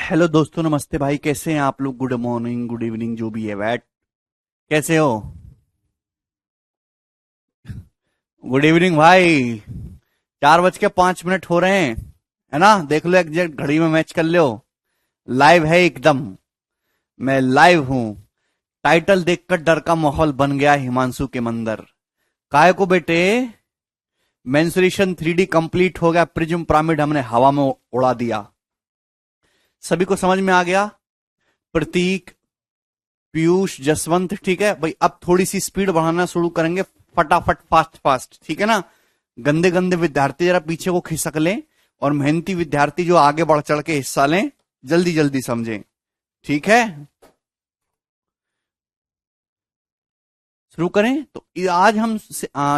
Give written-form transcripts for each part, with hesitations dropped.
Hello दोस्तों, नमस्ते भाई। कैसे हैं आप लोग? गुड मॉर्निंग, गुड इवनिंग, जो भी है बैट। कैसे हो? गुड इवनिंग भाई। 4:05 हो रहे हैं, है ना? देख लो, एग्जैक्ट घड़ी में मैच कर लो। लाइव है एकदम। मैं लाइव हूं। टाइटल देखकर डर का माहौल बन गया हिमांशु के मंदर। काय को बेटे? मेंसुरेशन 3D कंप्लीट हो गया। प्रिज्म पिरामिड हमने हवा में उड़ा दिया। सभी को समझ में आ गया? प्रतीक, पीयूष, जसवंत, ठीक है भाई। अब थोड़ी सी स्पीड बढ़ाना शुरू करेंगे, फटाफट, फास्ट फास्ट, ठीक है ना? गंदे गंदे विद्यार्थी जरा पीछे को खिसक लें, और मेहनती विद्यार्थी जो आगे बढ़ चढ़ के हिस्सा लें, जल्दी जल्दी समझें। ठीक है, शुरू करें। तो आज हम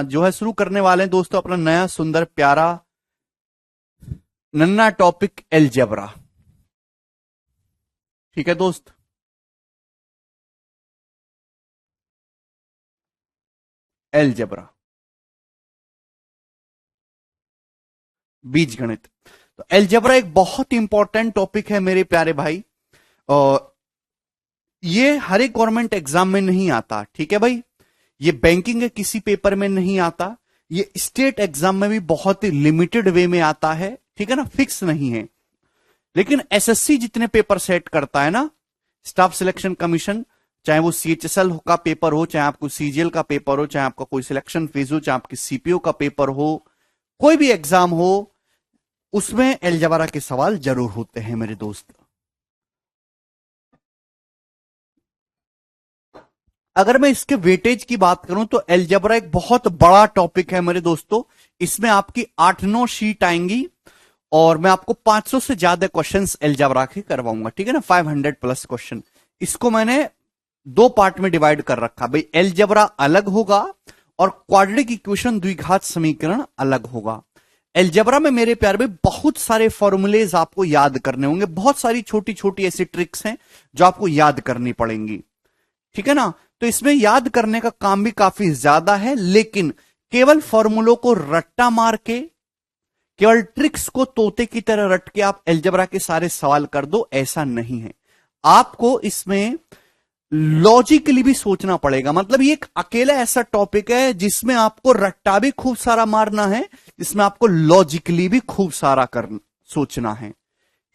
जो है शुरू करने वाले हैं दोस्तों, अपना नया सुंदर प्यारा नन्ना टॉपिक, एलजेब्रा। ठीक है दोस्त, एलजेब्रा, बीज गणित। तो एलजेब्रा एक बहुत इंपॉर्टेंट टॉपिक है मेरे प्यारे भाई। और ये हर एक गवर्नमेंट एग्जाम में नहीं आता, ठीक है भाई। ये बैंकिंग के किसी पेपर में नहीं आता। ये स्टेट एग्जाम में भी बहुत ही लिमिटेड वे में आता है, ठीक है ना? फिक्स नहीं है। लेकिन एसएससी जितने पेपर सेट करता है ना, स्टाफ सिलेक्शन कमीशन, चाहे वो सीएचएसएल का पेपर हो, चाहे आपको सीजीएल का पेपर हो, चाहे आपका कोई सिलेक्शन फेज हो, चाहे आपकी सीपीओ का पेपर हो, कोई भी एग्जाम हो, उसमें एलजेब्रा के सवाल जरूर होते हैं मेरे दोस्त। अगर मैं इसके वेटेज की बात करूं तो एलजेब्रा एक बहुत बड़ा टॉपिक है मेरे दोस्तों। इसमें आपकी 8-9 शीट आएंगी, और मैं आपको 500 से ज्यादा क्वेश्चंस एलजेब्रा के करवाऊंगा, ठीक है ना? 500 प्लस क्वेश्चन। इसको मैंने दो पार्ट में डिवाइड कर रखा भाई। एलजेब्रा अलग होगा, और क्वाड्रेटिक इक्वेशन, द्विघात समीकरण अलग होगा। एलजेब्रा में मेरे प्यार में बहुत सारे फॉर्मूलेज आपको याद करने होंगे। बहुत सारी छोटी छोटी ऐसी ट्रिक्स हैं जो आपको याद करनी पड़ेंगी, ठीक है ना? तो इसमें याद करने का काम भी काफी ज्यादा है, लेकिन केवल फॉर्मूलों को रट्टा मार के, केवल ट्रिक्स को तोते की तरह रट के आप एलजेब्रा के सारे सवाल कर दो, ऐसा नहीं है। आपको इसमें लॉजिकली भी सोचना पड़ेगा। मतलब ये एक अकेला ऐसा टॉपिक है जिसमें आपको रट्टा भी खूब सारा मारना है, जिसमें आपको लॉजिकली भी खूब सारा सोचना है,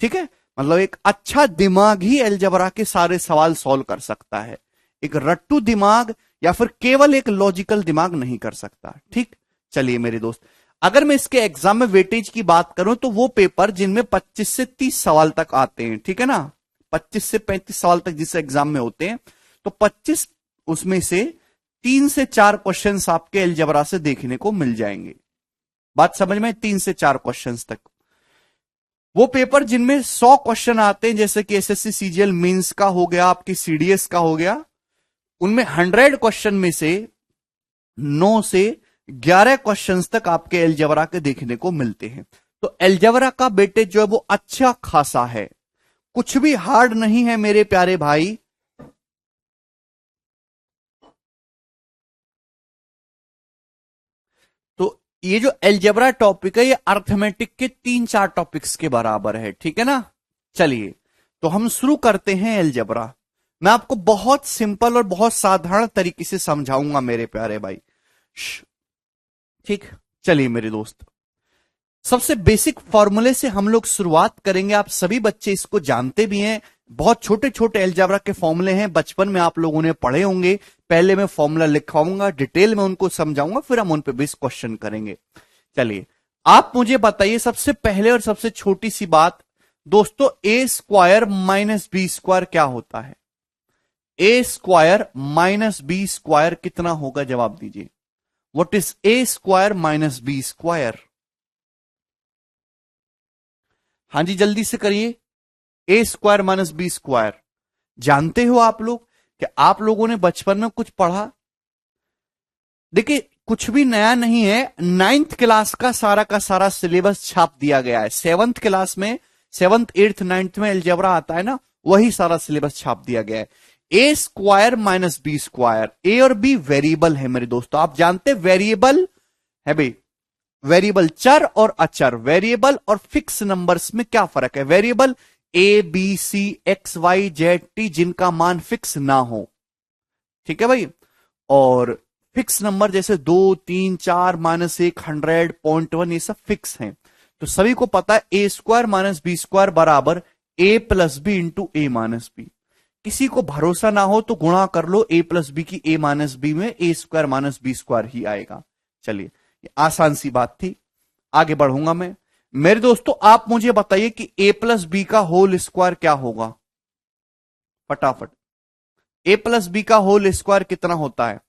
ठीक है? मतलब एक अच्छा दिमाग ही एलजेब्रा के सारे सवाल सॉल्व कर सकता है। एक रट्टू दिमाग या फिर केवल एक लॉजिकल दिमाग नहीं कर सकता, ठीक? चलिए मेरे दोस्त, अगर मैं इसके एग्जाम में वेटेज की बात करूं तो वो पेपर जिनमें 25 से 30 सवाल तक आते हैं, ठीक है ना? 25 से 35 सवाल तक जिस एग्जाम में होते हैं, तो 25 उसमें से 3 से 4 क्वेश्चंस आपके एलजेब्रा से देखने को मिल जाएंगे। बात समझ में? 3 से 4 क्वेश्चंस तक। वो पेपर जिनमें 100 क्वेश्चन आते हैं, जैसे कि एसएससी सीजीएल मेंस का हो गया, आपकी सीडीएस का हो गया, उनमें 100 क्वेश्चन में से 9 से 11 क्वेश्चंस तक आपके एलजेब्रा के देखने को मिलते हैं। तो एलजेब्रा का बेटे जो है वो अच्छा खासा है, कुछ भी हार्ड नहीं है मेरे प्यारे भाई। तो ये जो एलजेब्रा टॉपिक है, ये अर्थमेटिक के 3-4 टॉपिक्स के बराबर है, ठीक है ना? चलिए, तो हम शुरू करते हैं एलजेब्रा। मैं आपको बहुत सिंपल और बहुत साधारण तरीके से समझाऊंगा मेरे प्यारे भाई, ठीक? चलिए मेरे दोस्त, सबसे बेसिक फॉर्मूले से हम लोग शुरुआत करेंगे। आप सभी बच्चे इसको जानते भी हैं। बहुत छोटे छोटे एलजेब्रा के फॉर्मूले हैं, बचपन में आप लोगों ने पढ़े होंगे। पहले मैं फॉर्मूला लिखवाऊंगा, डिटेल में उनको समझाऊंगा, फिर हम उन पे बेस क्वेश्चन करेंगे। चलिए, आप मुझे बताइए सबसे पहले और सबसे छोटी सी बात दोस्तों, A square minus B square क्या होता है? ए स्क्वायर माइनस बी स्क्वायर कितना होगा? जवाब दीजिए। What is A square minus B square? हाँ जी, जल्दी से करिए। A square minus B square जानते हो आप लोग? कि आप लोगों ने बचपन में कुछ पढ़ा? देखिए, कुछ भी नया नहीं है। 9th क्लास का सारा सिलेबस छाप दिया गया है। 7th क्लास में, 7th 8th 9th में एलजेब्रा आता है ना, वही सारा सिलेबस छाप दिया गया है। ए स्क्वायर माइनस बी स्क्वायर, ए और बी वेरिएबल है मेरे दोस्तों। आप जानते हैं वेरिएबल है भाई, वेरिएबल चर और अचर, वेरिएबल और फिक्स नंबर्स में क्या फर्क है? वेरिएबल ABCXYZT जिनका मान फिक्स ना हो। ठीक है भाई। और फिक्स नंबर जैसे 2, 3, 4, -1, 100, 0.1 ये सब फिक्स हैं। तो सभी को पता है A² - B² बराबर A+B × A-B। किसी को भरोसा ना हो तो गुणा कर लो A+B की A-B में, A² - B² ही आएगा। चलिए, आसान सी बात थी, आगे बढ़ूंगा मैं। मेरे दोस्तों आप मुझे बताइए कि A+B का होल स्क्वायर क्या होगा, फटाफट। A+B का होल स्क्वायर कितना होता है?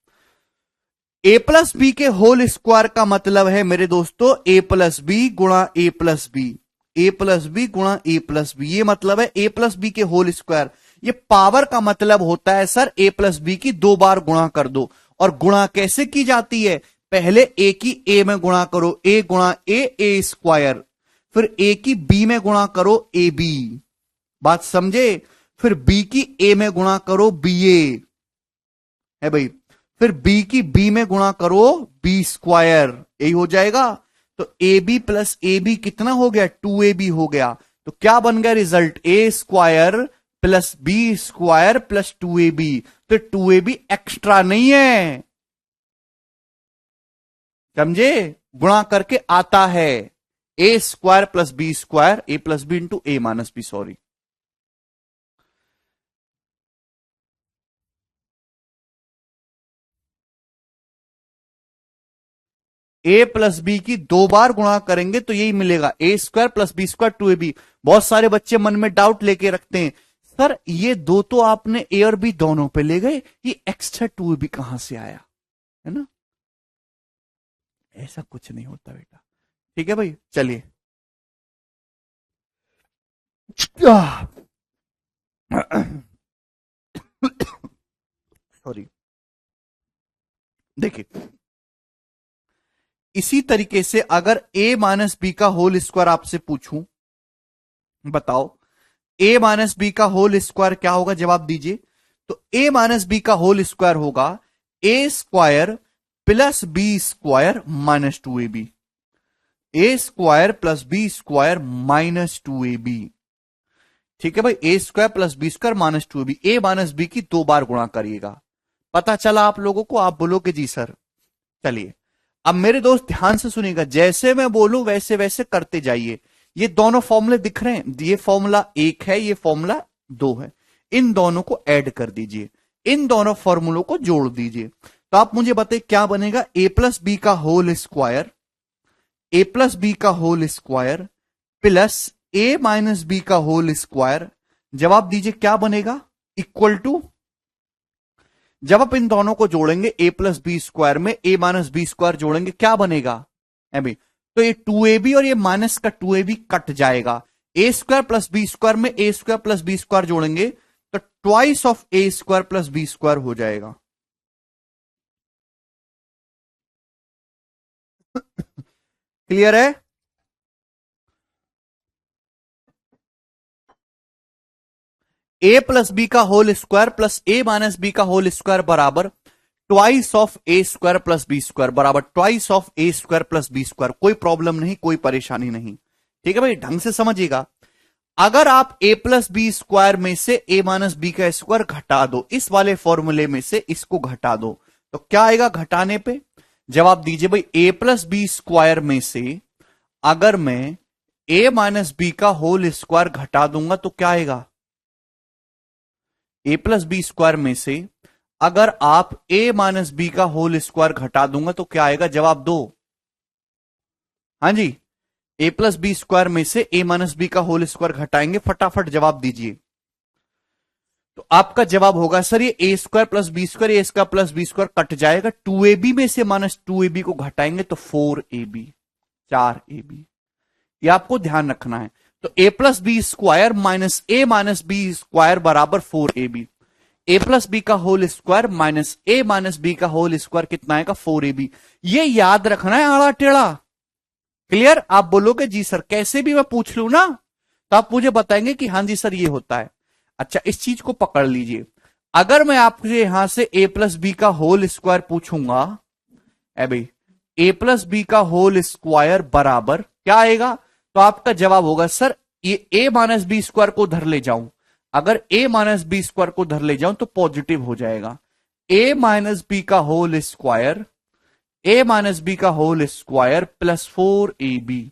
A+B के होल स्क्वायर का मतलब है मेरे दोस्तों A+B × A+B, A+B × A+B, ये मतलब है A+B के होल स्क्वायर। ये पावर का मतलब होता है सर A+B की 2 बार गुणा कर दो। और गुणा कैसे की जाती है? पहले A की A में गुणा करो, A × A² फिर A की B में गुणा करो AB, बात समझे? फिर B की A में गुणा करो BA है भाई, फिर B की B में गुणा करो B², यही हो जाएगा। तो AB + AB कितना हो गया? 2AB हो गया। तो क्या बन गया रिजल्ट? A² + B² + 2AB। तो 2AB एक्स्ट्रा नहीं है, समझे? गुणा करके आता है A² + B², A+B × A-B, sorry. A+B की 2 बार गुणा करेंगे तो यही मिलेगा, A² + B² 2AB। बहुत सारे बच्चे मन में डाउट लेके रखते हैं, सर ये दो तो आपने A और B दोनों पे ले गए, ये एक्स्ट्रा 2AB कहां से आया, है ना? ऐसा कुछ नहीं होता बेटा। ठीक है भाई, चलिए। सॉरी। देखिए, इसी तरीके से अगर A - B का होल स्क्वायर आपसे पूछूं, बताओ A - B का होल स्क्वायर क्या होगा, जवाब दीजिए। तो A - B का होल स्क्वायर होगा A² + B² - 2AB, A² + B² - 2AB। ठीक है भाई, A² + B² - 2AB। A - B की 2 बार गुणा करिएगा। पता चला आप लोगों को? आप बोलोगे जी सर। चलिए, अब मेरे दोस्त ध्यान से सुनिएगा, जैसे मैं बोलूं वैसे वैसे करते जाइए। ये दोनों फॉर्मूले दिख रहे हैं, ये फॉर्मूला 1 है, ये फॉर्मूला 2 है। इन दोनों को ऐड कर दीजिए, इन दोनों फॉर्मूलों को जोड़ दीजिए। तो आप मुझे बताइए क्या बनेगा? A+B का होल स्क्वायर, A+B का whole square plus A - B का होल स्क्वायर, जवाब दीजिए क्या बनेगा? इक्वल टू, जब आप इन दोनों को जोड़ेंगे A+B² में A - B² जोड़ेंगे क्या बनेगा? अभी तो ये 2AB और ये माइनस का 2AB कट जाएगा। A² + B² में A² + B² जोड़ेंगे तो ट्वाइस ऑफ A² + B² हो जाएगा। क्लियर है? A+B का whole square plus A - B का होल स्क्वायर बराबर ट्वाइस ऑफ A² + B² बराबर ट्वाइस ऑफ A² + B²। कोई प्रॉब्लम नहीं, कोई परेशानी नहीं। ठीक है भाई, ढंग से समझिएगा। अगर आप A+B² में से A - B का स्क्वायर घटा दो, इस वाले फॉर्मूले में से इसको घटा दो, तो क्या आएगा घटाने पे? जवाब दीजिए भाई। A+B² में से अगर मैं A - B का होल स्क्वायर घटा दूंगा तो क्या आएगा? A+B² में से अगर आप A - B का होल स्क्वायर घटा दूंगा तो क्या आएगा? जवाब दो। हाँ जी, A+B² में से A - B का होल स्क्वायर घटाएंगे, फटाफट जवाब दीजिए। तो आपका जवाब होगा सर ये A² + B², A² + B² cut जाएगा, 2AB में से -2AB को घटाएंगे तो 4AB, 4AB। ये आपको ध्यान रखना है। तो A+B² माइनस A - B² बराबर 4AB। A+B का whole square minus A - B का होल स्क्वायर कितना आएगा? 4AB। ये याद रखना है, आड़ा टेढ़ा। क्लियर? आप बोलोगे जी सर, कैसे भी मैं पूछ लू ना तो आप मुझे बताएंगे कि हाँ जी सर ये होता है। अच्छा, इस चीज को पकड़ लीजिए। अगर मैं आपसे यहां से A+B का होल स्क्वायर पूछूंगा, ए भाई A+B का होल स्क्वायर बराबर क्या आएगा? तो आपका जवाब होगा सर ये a माइनस बी स्क्वायर को उधर ले जाऊं, अगर a माइनस बी स्क्वायर को उधर ले जाऊं तो पॉजिटिव हो जाएगा। a माइनस बी का whole square, a minus B का whole square plus 4ab,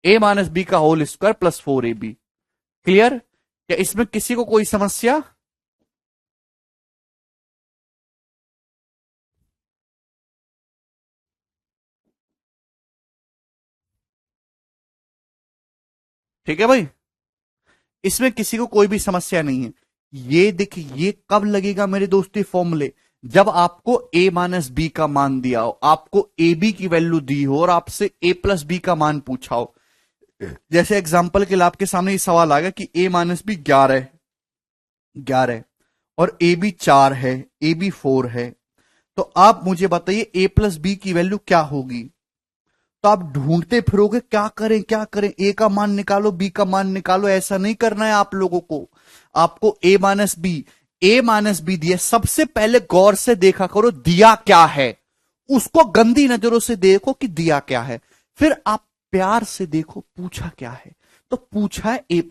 a minus B का whole square plus 4ab। Clear? क्या इसमें किसी को कोई समस्या? ठीक है भाई, इसमें किसी को कोई भी समस्या नहीं है। ये देखिए, ये कब लगेगा मेरे दोस्तों फॉर्मूले? जब आपको a माइनस बी का मान दिया हो, आपको ए बी की वैल्यू दी हो और आपसे a प्लस बी का मान पूछा हो। जैसे एग्जांपल के लिए आपके सामने ये सवाल आ गया कि a माइनस बी 11 और ए बी 4 है, ए बी 4 है, तो आप मुझे बताइए a प्लस बी की वैल्यू क्या होगी? तो आप ढूंढते फिरोगे क्या करें क्या करें, ए का मान निकालो बी का मान निकालो, ऐसा नहीं करना है आप लोगों को। आपको ए माइनस बी दिया, सबसे पहले गौर से देखा करो दिया क्या है, उसको गंदी नजरों से देखो कि दिया क्या है, फिर आप प्यार से देखो पूछा क्या है। तो पूछा है ए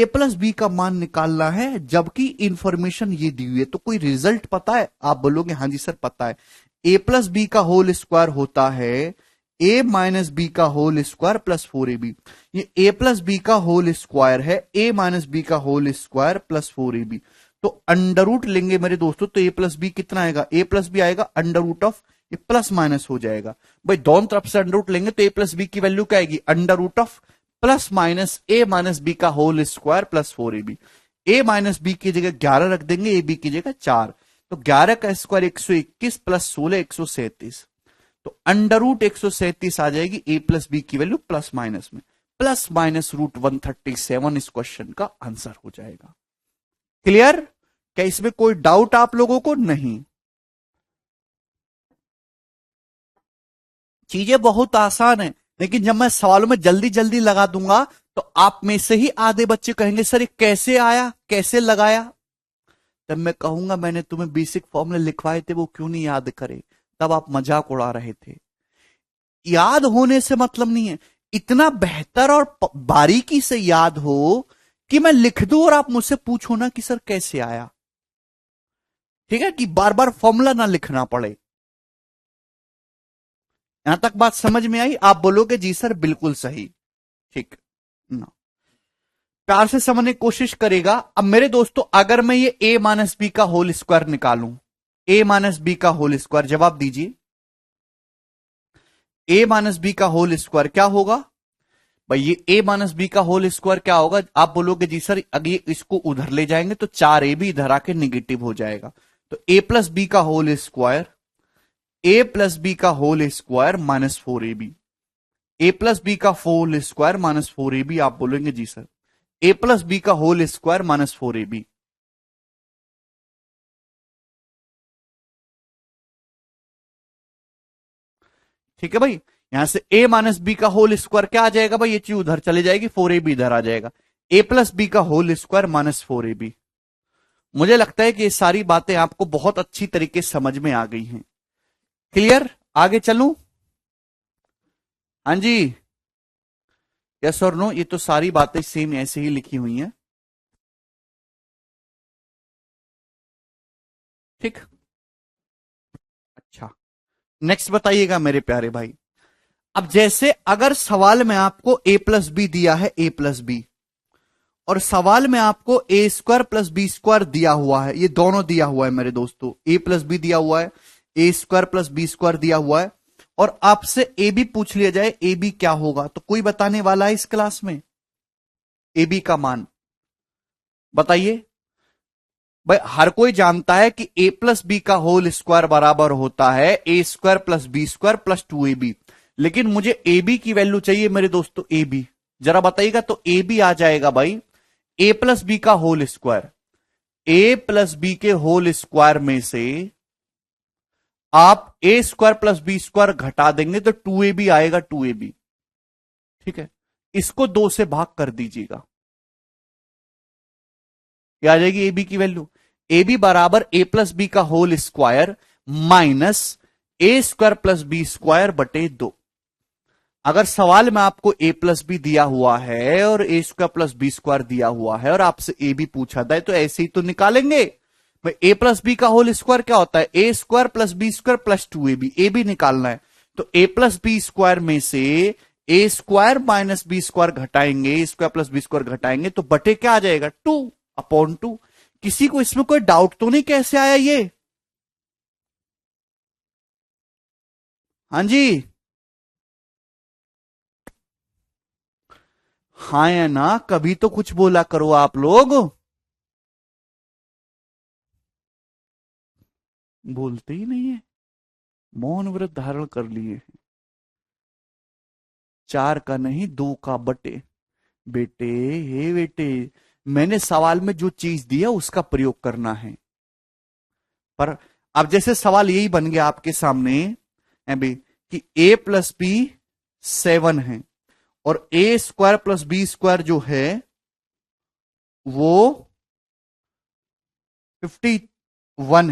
प्लस बी का मान निकालना है, जबकि इंफॉर्मेशन ये दी हुई है। तो कोई रिजल्ट पता है? आप बोलोगे हाँ जी सर पता है, ए प्लस बी का होल स्क्वायर होता है a माइनस बी का होल स्क्वायर प्लस 4ab। ये a प्लस बी का होल स्क्वायर है, a माइनस बी का होल स्क्वायर प्लस 4ab। तो अंडर रूट लेंगे मेरे दोस्तों तो a प्लस बी कितना आएगा? a प्लस बी आएगा अंडर रूट ऑफ, ये प्लस माइनस हो जाएगा भाई, दोनों तरफ से अंडर रूट लेंगे तो a प्लस बी की वैल्यू क्या आएगी? Under root of plus minus a minus B का whole square plus 4ab। a minus B की जगह 11 रख देंगे, ए बी की जगह 4, तो 11 का स्क्वायर 121 प्लस 16 137, तो अंडर रूट 137 आ जाएगी a प्लस बी की वैल्यू प्लस माइनस में, प्लस माइनस रूट 137 इस क्वेश्चन का आंसर हो जाएगा। क्लियर? क्या इसमें कोई डाउट आप लोगों को? नहीं, चीजें बहुत आसान है, लेकिन जब मैं सवालों में जल्दी जल्दी लगा दूंगा तो आप में से ही आधे बच्चे कहेंगे सर ये कैसे आया, कैसे लगाया? तब मैं कहूंगा मैंने तुम्हें बेसिक फॉर्मूले लिखवाए थे, वो क्यों नहीं याद करे? तब आप मजाक उड़ा रहे थे। याद होने से मतलब नहीं है, इतना बेहतर और बारीकी से याद हो कि मैं लिख दूं और आप मुझसे पूछो ना कि सर कैसे आया। ठीक है, कि बार बार फॉर्मूला ना लिखना पड़े। यहां तक बात समझ में आई? आप बोलोगे जी सर बिल्कुल सही। ठीक ना, प्यार से समझने की कोशिश करेगा। अब मेरे दोस्तों अगर मैं ये a माइनस बी का होल स्क्वायर निकालूं, a माइनस बी का होल स्क्वायर, जवाब दीजिए, a माइनस बी का होल स्क्वायर क्या होगा भाई? ये a माइनस बी का होल स्क्वायर क्या होगा? आप बोलोगे जी सर अगर इसको उधर ले जाएंगे तो 4a भी इधर आके निगेटिव हो जाएगा, तो a प्लस बी का whole square, a plus B का whole square minus 4ab, a plus B का होल स्क्वायर माइनस 4ab। आप बोलेंगे जी सर a प्लस बी का होल स्क्वायर माइनस 4ab। ठीक है भाई, यहां से a माइनस बी का होल स्क्वायर क्या आ जाएगा भाई? ये चीज उधर चले जाएगी, 4ab इधर आ जाएगा, a प्लस बी का होल स्क्वायर माइनस 4ab। मुझे लगता है कि ये सारी बातें आपको बहुत अच्छी तरीके से समझ में आ गई हैं। क्लियर? आगे चलूं? हाँ जी, यस और नो? ये तो सारी बातें सेम ऐसे ही लिखी हुई हैं। ठीक, अच्छा, नेक्स्ट बताइएगा मेरे प्यारे भाई। अब जैसे अगर सवाल में आपको a प्लस बी दिया है, a प्लस बी, और सवाल में आपको A square plus B square दिया हुआ है, ये दोनों दिया हुआ है मेरे दोस्तों, a प्लस बी दिया हुआ है, ए स्क्वायर प्लस बी स्क्वायर दिया हुआ है, और आपसे ए बी पूछ लिया जाए, ए बी क्या होगा? तो कोई बताने वाला है इस क्लास में ए बी का मान? बताइए भाई। हर कोई जानता है कि a प्लस बी का होल स्क्वायर बराबर होता है ए square plus B square plus 2ab, लेकिन मुझे ए बी की वैल्यू चाहिए मेरे दोस्तों, ए बी जरा बताइएगा। तो ए बी आ जाएगा भाई a प्लस बी का whole square, a plus B के होल स्क्वायर में से आप A square plus B square घटा देंगे तो 2ab आएगा, 2ab। ठीक है, इसको 2 से भाग कर दीजिएगा, ये आ जाएगी ए बी की वैल्यू। ए बी बराबर ए प्लस बी का होल स्क्वायर माइनस ए स्क्वायर प्लस बी स्क्वायर बटे 2। अगर सवाल में आपको ए प्लस बी दिया हुआ है और ए स्क्वायर प्लस बी स्क्वायर दिया हुआ है और आपसे ए बी पूछा था तो ऐसे ही तो निकालेंगे। भाई ए प्लस बी का होल स्क्वायर क्या होता है? ए square plus B square plus 2ab, A B निकालना है। तो ए प्लस बी स्क्वायर में से ए स्क्वायर माइनस बी स्क्वायर घटाएंगे, A square plus B square घटाएंगे तो बटे क्या आ जाएगा? 2/2। किसी को इसमें कोई डाउट तो नहीं कैसे आया ये? हाँ जी, हाँ या ना, कभी तो कुछ बोला करो आप लोग, बोलते ही नहीं है, मौन व्रत धारण कर लिए। 4 का नहीं 2 का बटे। बेटे, हे बेटे, मैंने सवाल में जो चीज दिया उसका प्रयोग करना है। पर अब जैसे सवाल यही बन गया आपके सामने अभी कि a प्लस बी 7 है और ए स्क्वायर प्लस बी स्क्वायर जो है वो 51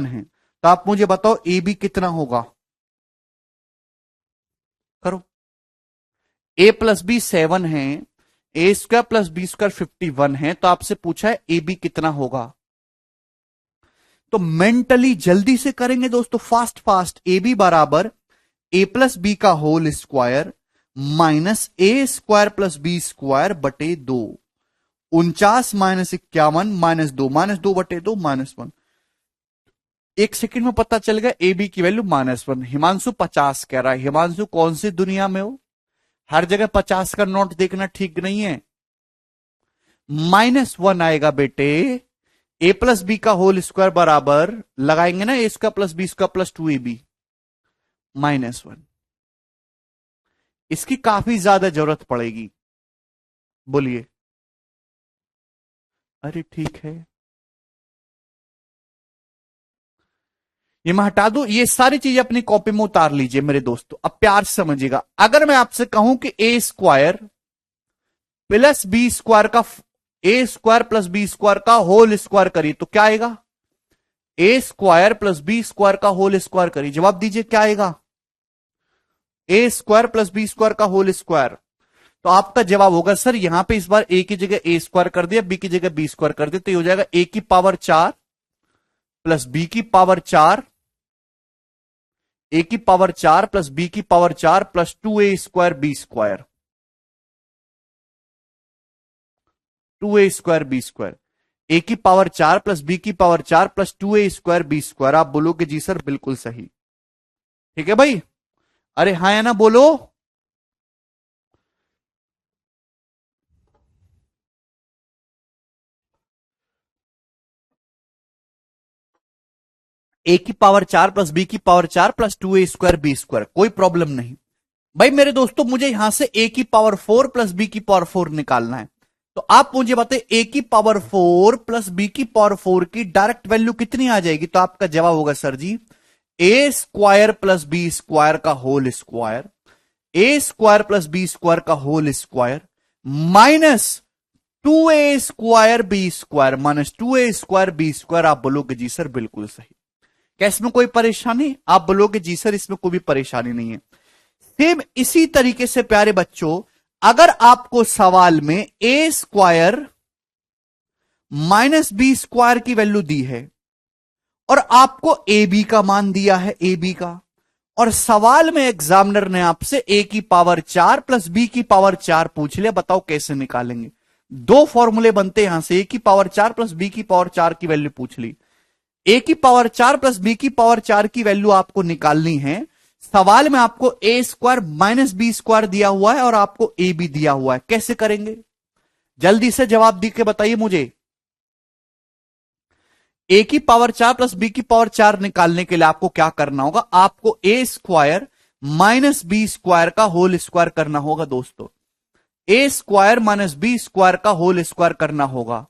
है। तो आप मुझे बताओ ए बी कितना होगा? करो। a प्लस बी 7 है, ए स्क्वायर प्लस बी स्क्वायर 51 है, तो आपसे पूछा है ए बी कितना होगा। तो मेंटली जल्दी से करेंगे दोस्तों, फास्ट फास्ट। ए बी बराबर ए प्लस बी का होल स्क्वायर माइनस ए स्क्वायर प्लस बी स्क्वायर बटे 2। 49 माइनस 51 -2 बटे 2 -1। एक सेकंड में पता चल गया ए बी की वैल्यू -1। हिमांशु 50 कह रहा है। हिमांशु कौन सी दुनिया में हो? हर जगह 50 का नोट देखना ठीक नहीं है। -1 आएगा बेटे। ए प्लस बी का होल स्क्वायर बराबर लगाएंगे ना, ए square plus B square plus 2ab -1। इसकी काफी ज्यादा जरूरत पड़ेगी। बोलिए। अरे ठीक है, ये मैं हटा दूं। ये सारी चीजें अपनी कॉपी में उतार लीजिए मेरे दोस्तों। अब प्यार से समझिएगा, अगर मैं आपसे कहूं कि ए स्क्वायर प्लस बी स्क्वायर का ए स्क्वायर प्लस बी स्क्वायर का होल स्क्वायर करिए तो क्या आएगा? A square plus B square का होल स्क्वायर करिए, जवाब दीजिए क्या आएगा? A square plus B square का होल स्क्वायर। तो आपका जवाब होगा सर यहां पे इस बार ए की जगह ए स्क्वायर कर दिया, बी की जगह बी स्क्वायर कर दिया, तो ये हो जाएगा ए की पावर 4 प्लस बी की पावर 4, ए की पावर 4 प्लस बी की power 4 plus 2a square B square, 2a square B square. A की पावर 4 प्लस बी की power 4 plus 2a square B square. आप बोलोगे जी सर बिल्कुल सही। ठीक है भाई, अरे हाँ या ना बोलो। ए की पावर 4 प्लस बी की power 4 plus 2a square B square, कोई प्रॉब्लम नहीं। भाई मेरे दोस्तों, मुझे यहां से ए की पावर 4 प्लस बी की पावर 4 निकालना है। तो आप मुझे बताइए ए की पावर 4 प्लस बी की पावर 4 की डायरेक्ट वैल्यू कितनी आ जाएगी? तो आपका जवाब होगा सर जी ए स्क्वायर प्लस बी स्क्वायर का whole square, A square plus B square का whole square minus 2a square B square minus 2a square B square. आप बोलोगे जी सर बिल्कुल सही। क्या इसमें कोई परेशानी? आप बोलोगे जी सर इसमें कोई भी परेशानी नहीं है। सेम इसी तरीके से प्यारे बच्चों, अगर आपको सवाल में ए स्क्वायर माइनस बी स्क्वायर की वैल्यू दी है और आपको ए बी का मान दिया है, ए बी का, और सवाल में एग्जामिनर ने आपसे ए की पावर 4 प्लस बी की पावर 4 पूछ लिया, बताओ कैसे निकालेंगे? दो फॉर्मूले बनते यहां से, ए की पावर 4 प्लस बी की पावर 4 की वैल्यू पूछ ली, ए की पावर 4 प्लस बी की पावर 4 की वैल्यू आपको निकालनी है। सवाल में आपको A square minus B square दिया हुआ है और आपको ए बी दिया हुआ है, कैसे करेंगे? जल्दी से जवाब दी के बताइए मुझे। ए की पावर 4 प्लस बी की पावर 4 निकालने के लिए आपको क्या करना होगा? आपको A square minus B square का होल स्क्वायर करना होगा दोस्तों। A square minus B square का होल स्क्वायर करना होगा।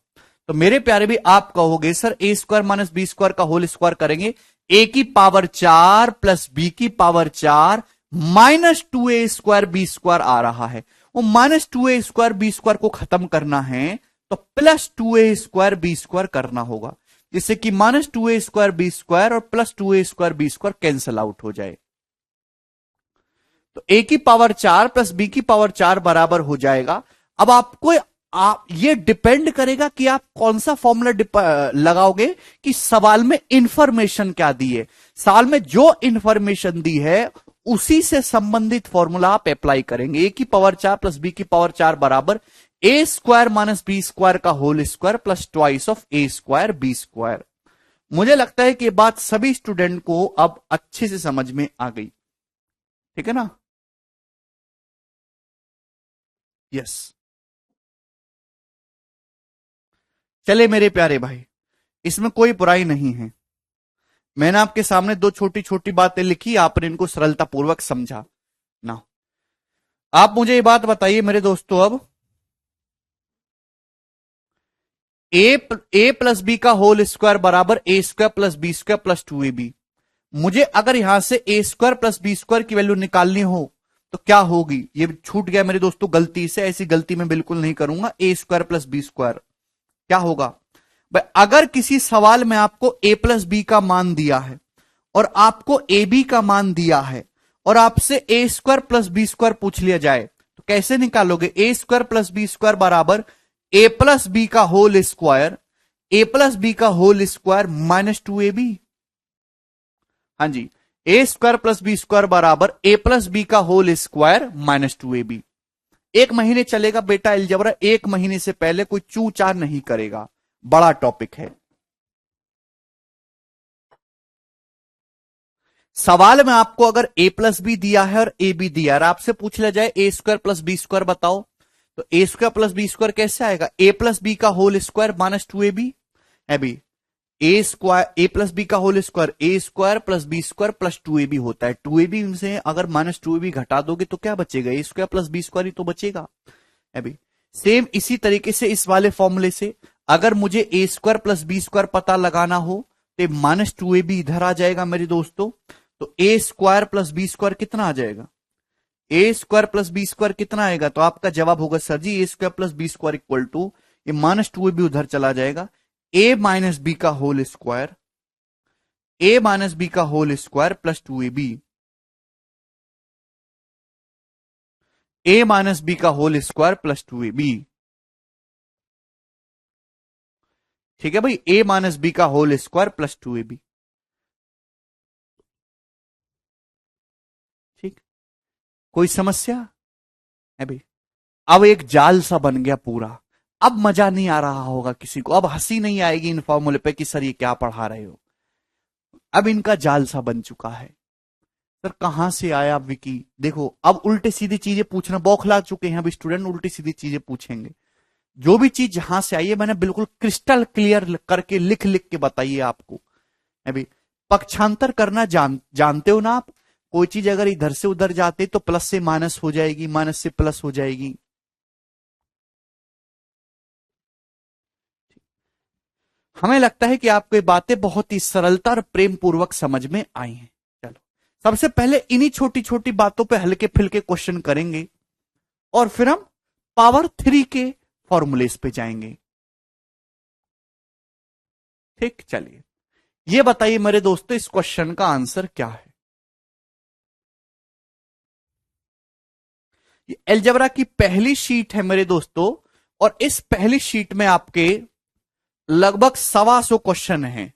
तो मेरे प्यारे भी आप कहोगे sir A square minus B square का होल स्क्वायर करेंगे, ए की पावर 4 प्लस बी की power 4 minus 2a square B square आ रहा है, वो minus 2a square B square को खत्म करना है तो plus 2a square B square करना होगा, जिससे कि minus 2a square B square और plus 2a square B square cancel out हो जाए। तो ए की पावर 4 प्लस बी की पावर 4 बराबर हो जाएगा। अब आपको ये डिपेंड करेगा कि आप कौन सा फॉर्मूला लगाओगे, कि सवाल में इंफॉर्मेशन क्या दी है। सवाल में जो इंफॉर्मेशन दी है उसी से संबंधित फॉर्मूला आप अप्लाई करेंगे। ए की पावर 4 प्लस बी की पावर 4 बराबर A square minus B square का whole square plus twice of A square B square. मुझे लगता है कि ये बात सभी स्टूडेंट को अब अच्छे से समझ में आ गई, ठीक है ना? यस। चले मेरे प्यारे भाई, इसमें कोई बुराई नहीं है। मैंने आपके सामने दो छोटी छोटी बातें लिखी, आपने इनको सरलतापूर्वक समझा ना। आप मुझे ये बात बताइए मेरे दोस्तों, अब ए प्लस बी का होल स्क्वायर बराबर A square plus B square plus 2ab। मुझे अगर यहां से ए स्क्वायर प्लस बी स्क्वायर की वैल्यू निकालनी हो तो क्या होगी? ये छूट गया मेरे दोस्तों गलती से, ऐसी गलती मैं बिल्कुल नहीं करूंगा। ए स्क्वायर प्लस बी स्क्वायर क्या होगा भाई? अगर किसी सवाल में आपको ए प्लस बी का मान दिया है और आपको ए बी का मान दिया है और आपसे ए स्क्वायर प्लस बी स्क्वायर पूछ लिया जाए तो कैसे निकालोगे? ए स्क्वायर प्लस बी स्क्वायर बराबर ए प्लस बी का whole square, A plus B का होल स्क्वायर माइनस 2ab। हाँ जी, ए स्क्वायर प्लस बी स्क्वायर बराबर ए प्लस बी का होल स्क्वायर माइनस 2ab। 1 महीने चलेगा बेटा अलजेब्रा, 1 महीने से पहले कोई चू चार नहीं करेगा, बड़ा टॉपिक है। सवाल में आपको अगर ए प्लस बी दिया है और ए बी दिया है, आपसे पूछ लिया जाए A square plus B square बताओ, तो ए स्क्वायर प्लस बी स्क्वायर कैसे आएगा? ए प्लस बी का होल स्क्वायर माइनस 2ab है भी। A square A plus B का whole square A square plus B square plus 2ab होता है। 2ab से अगर माइनस 2ab घटा दोगे तो क्या बचेगा? ए स्क्वायर प्लस बी स्क्वायर ही तो बचेगा। अभी सेम इसी तरीके से इस वाले फॉर्मूले से अगर मुझे ए स्क्वायर प्लस बी स्क्वायर पता लगाना हो तो माइनस 2ab इधर आ जाएगा मेरे दोस्तों। तो ए स्क्वायर प्लस बी स्क्वायर कितना आ जाएगा? A square plus B square कितना आएगा? तो आपका जवाब होगा sir ji A square plus B square equal to, ये माइनस 2ab उधर चला जाएगा, ए माइनस बी का whole square, A minus B का whole square plus 2ab, A minus B का होल स्क्वायर प्लस 2ab। ठीक है भाई, ए माइनस बी का होल स्क्वायर प्लस 2ab। ठीक, कोई समस्या है भाई? अब एक जाल सा बन गया पूरा, अब मजा नहीं आ रहा होगा किसी को, अब हंसी नहीं आएगी इन फॉर्मूले पे कि सर ये क्या पढ़ा रहे हो। अब इनका जाल सा बन चुका है। सर कहां से आया विकी? देखो अब उल्टे सीधी चीजें पूछना, बौखला चुके हैं अब स्टूडेंट, उल्टी सीधी चीजें पूछेंगे। जो भी चीज जहां से आई है मैंने बिल्कुल क्रिस्टल क्लियर करके लिख लिख के बताइए आपको। अभी पक्षांतर करना जानते हो ना आप? कोई चीज अगर इधर से उधर जाते तो प्लस से माइनस हो जाएगी, माइनस से प्लस हो जाएगी। हमें लगता है कि आपको ये बातें बहुत ही सरलता और प्रेम पूर्वक समझ में आई हैं। चलो सबसे पहले इन्हीं छोटी छोटी बातों पे हल्के फुल्के क्वेश्चन करेंगे और फिर हम पावर 3 के फॉर्मूलेस पे जाएंगे। ठीक, चलिए ये बताइए मेरे दोस्तों इस क्वेश्चन का आंसर क्या है? ये अलजेब्रा की पहली शीट है मेरे दोस्तों और इस पहली शीट में आपके लगभग 125 क्वेश्चन हैं।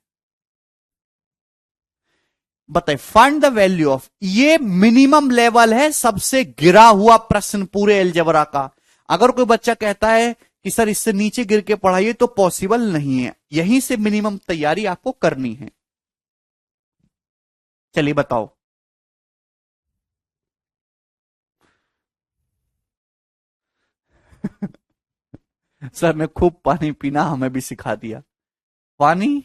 बताइए फाइंड द वैल्यू ऑफ, ये मिनिमम लेवल है, सबसे गिरा हुआ प्रश्न पूरे अलजेब्रा का। अगर कोई बच्चा कहता है कि सर इससे नीचे गिर के पढ़ाइए तो पॉसिबल नहीं है, यहीं से मिनिमम तैयारी आपको करनी है। चलिए बताओ। सर ने खूब पानी पीना हमें भी सिखा दिया। पानी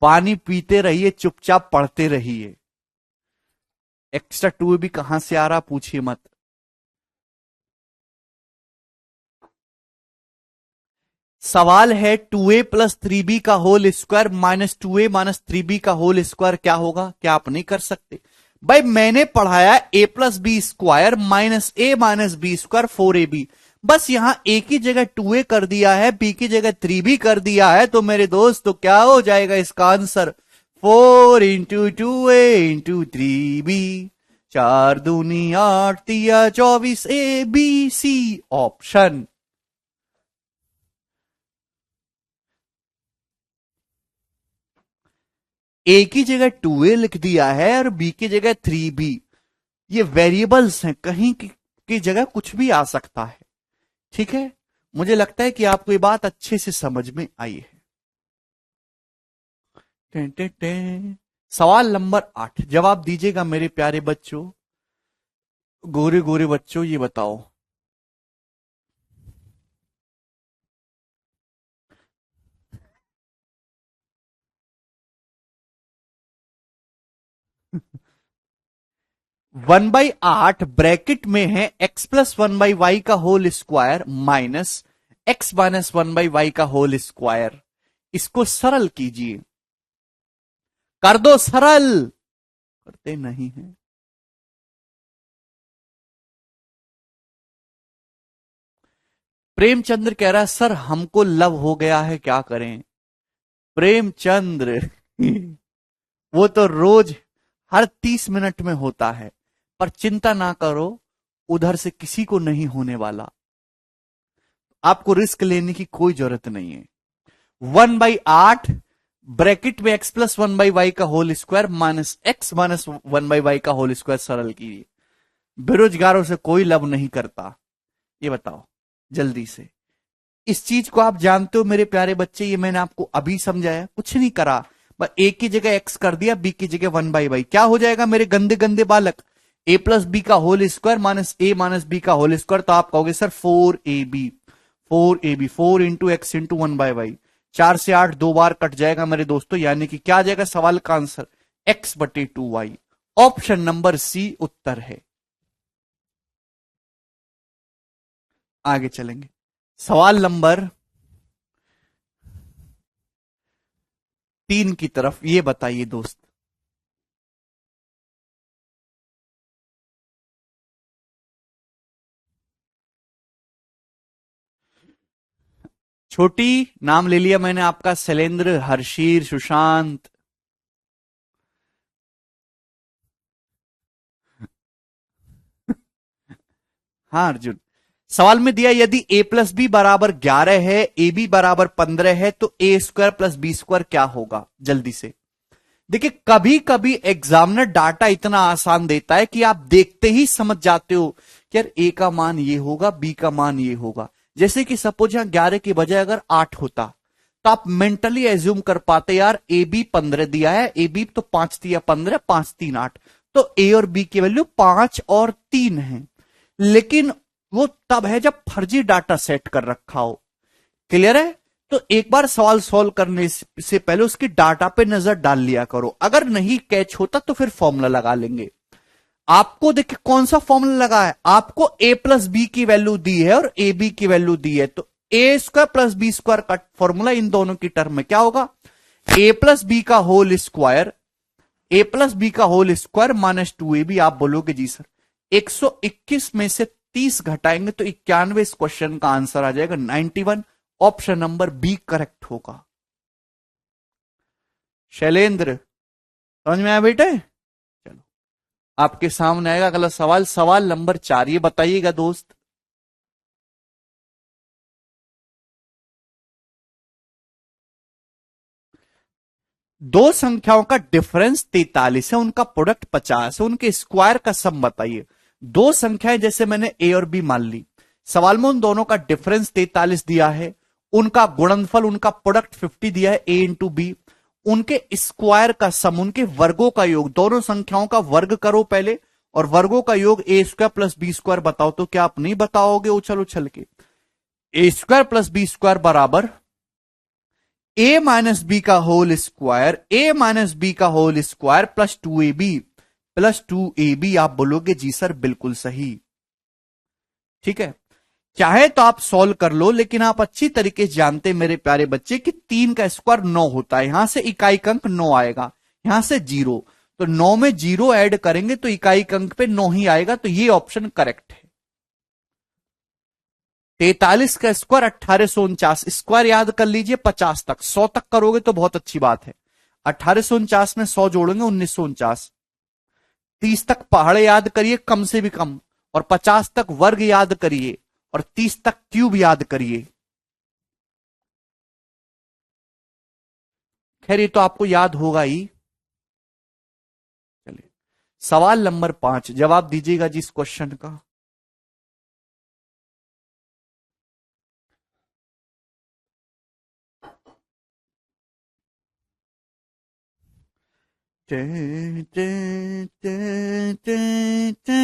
पानी पीते रहिए, चुपचाप पढ़ते रहिए। एक्स्ट्रा 2 भी कहां से आ रहा पूछिए मत। सवाल है 2a प्लस 3b का whole square minus 2a minus 3b का होल स्क्वायर क्या होगा? क्या आप नहीं कर सकते? भाई मैंने पढ़ाया a plus B square minus a minus B square 4ab, बस यहां a की जगह 2a कर दिया है, b की जगह 3b कर दिया है, तो मेरे दोस्त तो क्या हो जाएगा इसका answer? 4 into 2a into 3b। 4 दूनी 8 तिया 24 ए बी सी ऑप्शन। ए की जगह 2a लिख दिया है और बी की जगह 3b। ये वेरिएबल्स हैं, कहीं की जगह कुछ भी आ सकता है। ठीक है, मुझे लगता है कि आपको ये बात अच्छे से समझ में आई है। टे टे टे। सवाल नंबर 8 जवाब दीजिएगा मेरे प्यारे बच्चों, गोरे गोरे बच्चों, ये बताओ। वन बाई 8 ब्रैकेट में है x प्लस 1/y का whole square minus x minus 1/y का होल स्क्वायर। इसको सरल कीजिए, कर दो सरल, करते नहीं है। प्रेमचंद्र कह रहा है सर हमको लव हो गया है, क्या करें। प्रेमचंद्र वो तो रोज हर 30 मिनट में होता है, पर चिंता ना करो, उधर से किसी को नहीं होने वाला। आपको रिस्क लेने की कोई जरूरत नहीं है। 1/8 ब्रैकेट में x प्लस 1/y का whole square minus x minus 1/y का होल स्क्वायर सरल कीजिए। बेरोजगारों से कोई लव नहीं करता, ये बताओ जल्दी से। इस चीज को आप जानते हो मेरे प्यारे बच्चे, ये मैंने आपको अभी समझाया, कुछ नहीं करा, बस ए की जगह x कर दिया, बी की जगह 1/y। क्या हो जाएगा मेरे गंदे गंदे बालक, a प्लस बी का whole square minus a minus B का होल स्क्वायर। तो आप कहोगे sir 4ab, 4 into x into 1/y। 4 से 8 दो बार कट जाएगा मेरे दोस्तों, यानी कि क्या आ जाएगा सवाल का answer x/2y। Option number C उत्तर है। आगे चलेंगे, सवाल नंबर 3 की तरफ। ये बताइए दोस्त, छोटी नाम ले लिया मैंने आपका, शैलेंद्र, हर्षीर, सुशांत। हाँ अर्जुन, सवाल में दिया यदि a प्लस बी बराबर 11 है, ए बी बराबर 15 है, तो ए स्क्वायर प्लस बी स्क्वायर क्या होगा। जल्दी से देखिए, कभी कभी एग्जामिनर डाटा इतना आसान देता है कि आप देखते ही समझ जाते हो कि यार ए का मान ये होगा, बी का मान ये होगा। जैसे कि सपोज यहां 11 के बजाय अगर 8 होता, तो आप मेंटली एज्यूम कर पाते यार ए बी 15 दिया है, ए बी तो 5 दिया 15, 5 3 8, तो ए और बी की वैल्यू 5 और 3 है। लेकिन वो तब है जब फर्जी डाटा सेट कर रखा हो। क्लियर है, तो एक बार सवाल सॉल्व करने से पहले उसकी डाटा पे नजर डाल लिया करो, अगर नहीं कैच होता तो फिर फॉर्मूला लगा लेंगे। आपको देखिए कौन सा फॉर्मूला लगा है, आपको a प्लस बी की वैल्यू दी है और ए बी की वैल्यू दी है, तो ए स्क्वायर प्लस बी स्क्वायर का फॉर्मूला इन दोनों की टर्म में क्या होगा, a प्लस बी का whole square, a plus B का होल स्क्वायर माइनस 2ab। आप बोलोगे जी सर 121 में से 30 घटाएंगे तो 91, इस क्वेश्चन का आंसर आ जाएगा 91। ऑप्शन नंबर बी करेक्ट होगा। शैलेंद्र समझ में आया बेटे, चलो आपके सामने आएगा अगला सवाल, सवाल नंबर 4। ये बताइएगा दोस्त, दो संख्याओं का डिफरेंस 43 है, उनका प्रोडक्ट 50 है, उनके स्क्वायर का सम बताइए। दो संख्याएं जैसे मैंने ए और बी मान ली, सवाल में उन दोनों का डिफरेंस 43 दिया है, उनका गुणनफल उनका प्रोडक्ट 50 दिया है ए इंटू बी, उनके स्क्वायर का सम, उनके वर्गों का योग, दोनों संख्याओं का वर्ग करो पहले और वर्गों का योग A square plus B square बताओ। तो क्या आप नहीं बताओगे उछल उछल के, A square plus B square बराबर ए माइनस बी का whole square, A minus B का whole square plus 2ab plus 2ab। आप बोलोगे जी सर बिल्कुल सही। ठीक है, चाहे तो आप सॉल्व कर लो, लेकिन आप अच्छी तरीके से जानते हैं मेरे प्यारे बच्चे कि 3 का स्क्वायर 9 होता है, यहां से इकाई अंक 9 आएगा, यहां से 0, तो 9 में 0 ऐड करेंगे तो इकाई अंक पे 9 ही आएगा, तो ये ऑप्शन करेक्ट है। 43 का स्क्वायर 1849, स्क्वायर याद कर लीजिए 50 तक, 100 तक करोगे तो बहुत अच्छी बात है। 1849 में 100 जोड़ेंगे 1949, 30 तक पहाड़े याद करिए कम से भी कम, और 50 तक वर्ग याद करिए, और 30 तक क्यूब याद करिए। खैर ये तो आपको याद होगा ही। चलिए सवाल नंबर 5, जवाब दीजिएगा जी इस क्वेश्चन का। टे, टे, टे, टे, टे।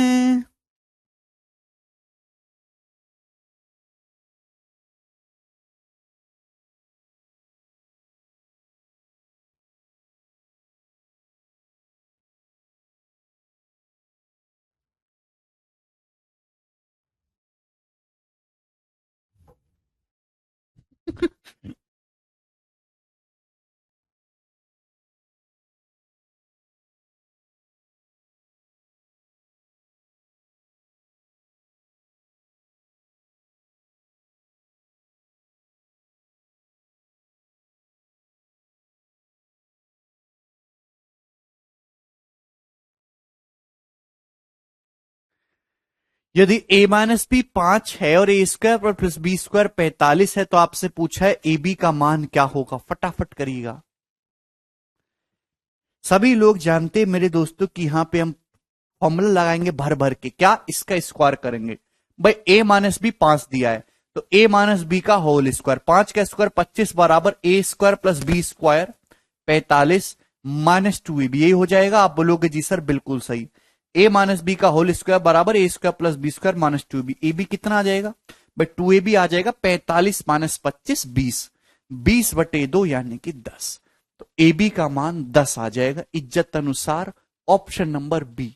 यदि a माइनस बी 5 है और ए स्क्वायर प्लस बी स्क्वायर 45 है, तो आपसे पूछा है ए बी का मान क्या होगा। फटाफट करिएगा। सभी लोग जानते हैं मेरे दोस्तों कि यहां पे हम फॉर्मूला लगाएंगे भर भर के, क्या इसका स्क्वायर करेंगे। भाई ए माइनस बी 5 दिया है, तो ए माइनस बी का होल स्क्वायर, 5 का स्क्वायर 25 बराबर A square plus B square 45 minus 2ab, यही हो जाएगा। आप बोलोगे जी सर बिल्कुल सही। ए माइनस बी का होल स्क्वायर बराबर A square plus B square minus 2ab। A B कितना आ जाएगा भाई, 2ab आ जाएगा 45 माइनस 25 20, 20/2 यानी कि 10। तो ए बी का मान 10 आ जाएगा इज्जत अनुसार, ऑप्शन नंबर बी।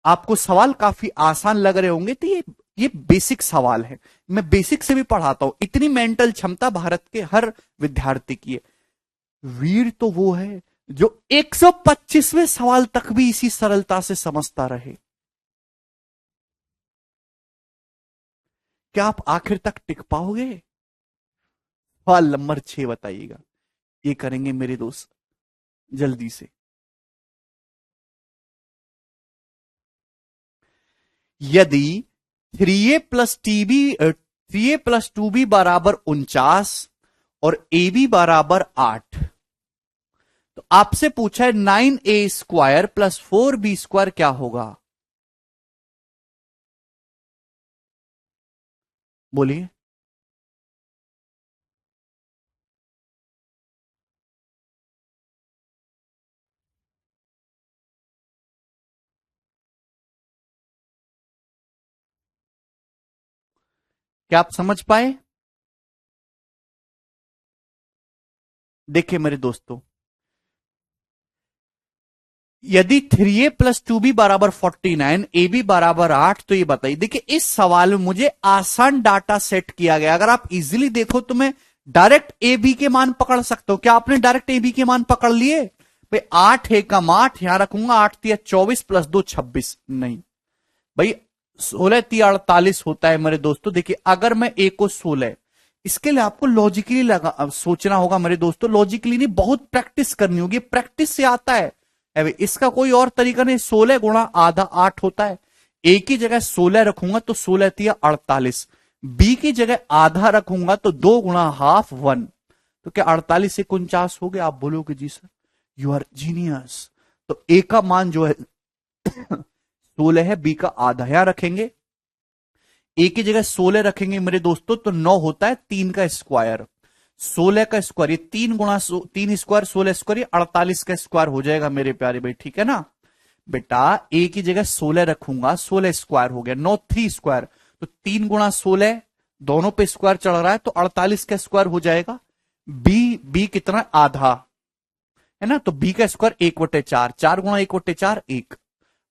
आपको सवाल काफी आसान लग रहे होंगे, तो ये बेसिक सवाल है, मैं बेसिक से भी पढ़ाता हूं। इतनी मेंटल क्षमता भारत के हर विद्यार्थी की है। वीर तो वो है जो 125वें सवाल तक भी इसी सरलता से समझता रहे। क्या आप आखिर तक टिक पाओगे? सवाल नंबर 6 बताइएगा, ये करेंगे मेरे दोस्त जल्दी से। यदि 3a plus TB 3a plus 2b बराबर 49 और ab बराबर 8, तो आपसे पूछा है 9a square plus 4b square क्या होगा। बोलिए। क्या आप समझ पाए? देखिए मेरे दोस्तों, यदि 3a प्लस 2b बराबर 49, ab बराबर 8, तो ये बताइए। देखिए इस सवाल में मुझे आसान डाटा सेट किया गया। अगर आप इजीली देखो तो मैं डायरेक्ट ए बी के मान पकड़ सकता हूं। क्या आपने डायरेक्ट ए बी के मान पकड़ लिए? भाई 8 है कम 8, यहां रखूंगा 8 तिया 24 प्लस 2 26, नहीं भाई 16 तिया 48 होता है मेरे दोस्तों। देखिए अगर मैं ए को 16, इसके लिए आपको लॉजिकली लगा सोचना होगा मेरे दोस्तों, लॉजिकली नहीं, बहुत प्रैक्टिस करनी होगी। प्रैक्टिस से आता है। अभी इसका कोई और तरीका नहीं। 16 गुणा आधा 8 होता है। ए की जगह 16 रखूंगा तो 16 तिया 48, बी की जगह आधा रखूंगा तो 2 गुणा हाफ 1, तो क्या 48 से 49 हो गया? आप बोलोगे जी सर यू आर जीनियस। तो ए का मान जो है 16 है, बी का आधा यहां रखेंगे। ए की जगह 16 रखेंगे मेरे दोस्तों तो 9 होता है, 3 का स्क्वायर 16 का स्क्वायर, ये 3 गुणा 3 स्क्वायर 16 स्क्वायर, ये 48 का स्क्वायर हो जाएगा मेरे प्यारे भाई, ठीक है ना। बेटा ए की जगह 16 रखूंगा, 16 स्क्वायर हो गया, 9 3 स्क्वायर, तो 3 गुणा 16 दोनों पे स्क्वायर चढ़ रहा है तो 48 का स्क्वायर हो जाएगा। बी कितना? आधा है ना, तो बी का स्क्वायर 1/4, 4 गुणा 1/4 1,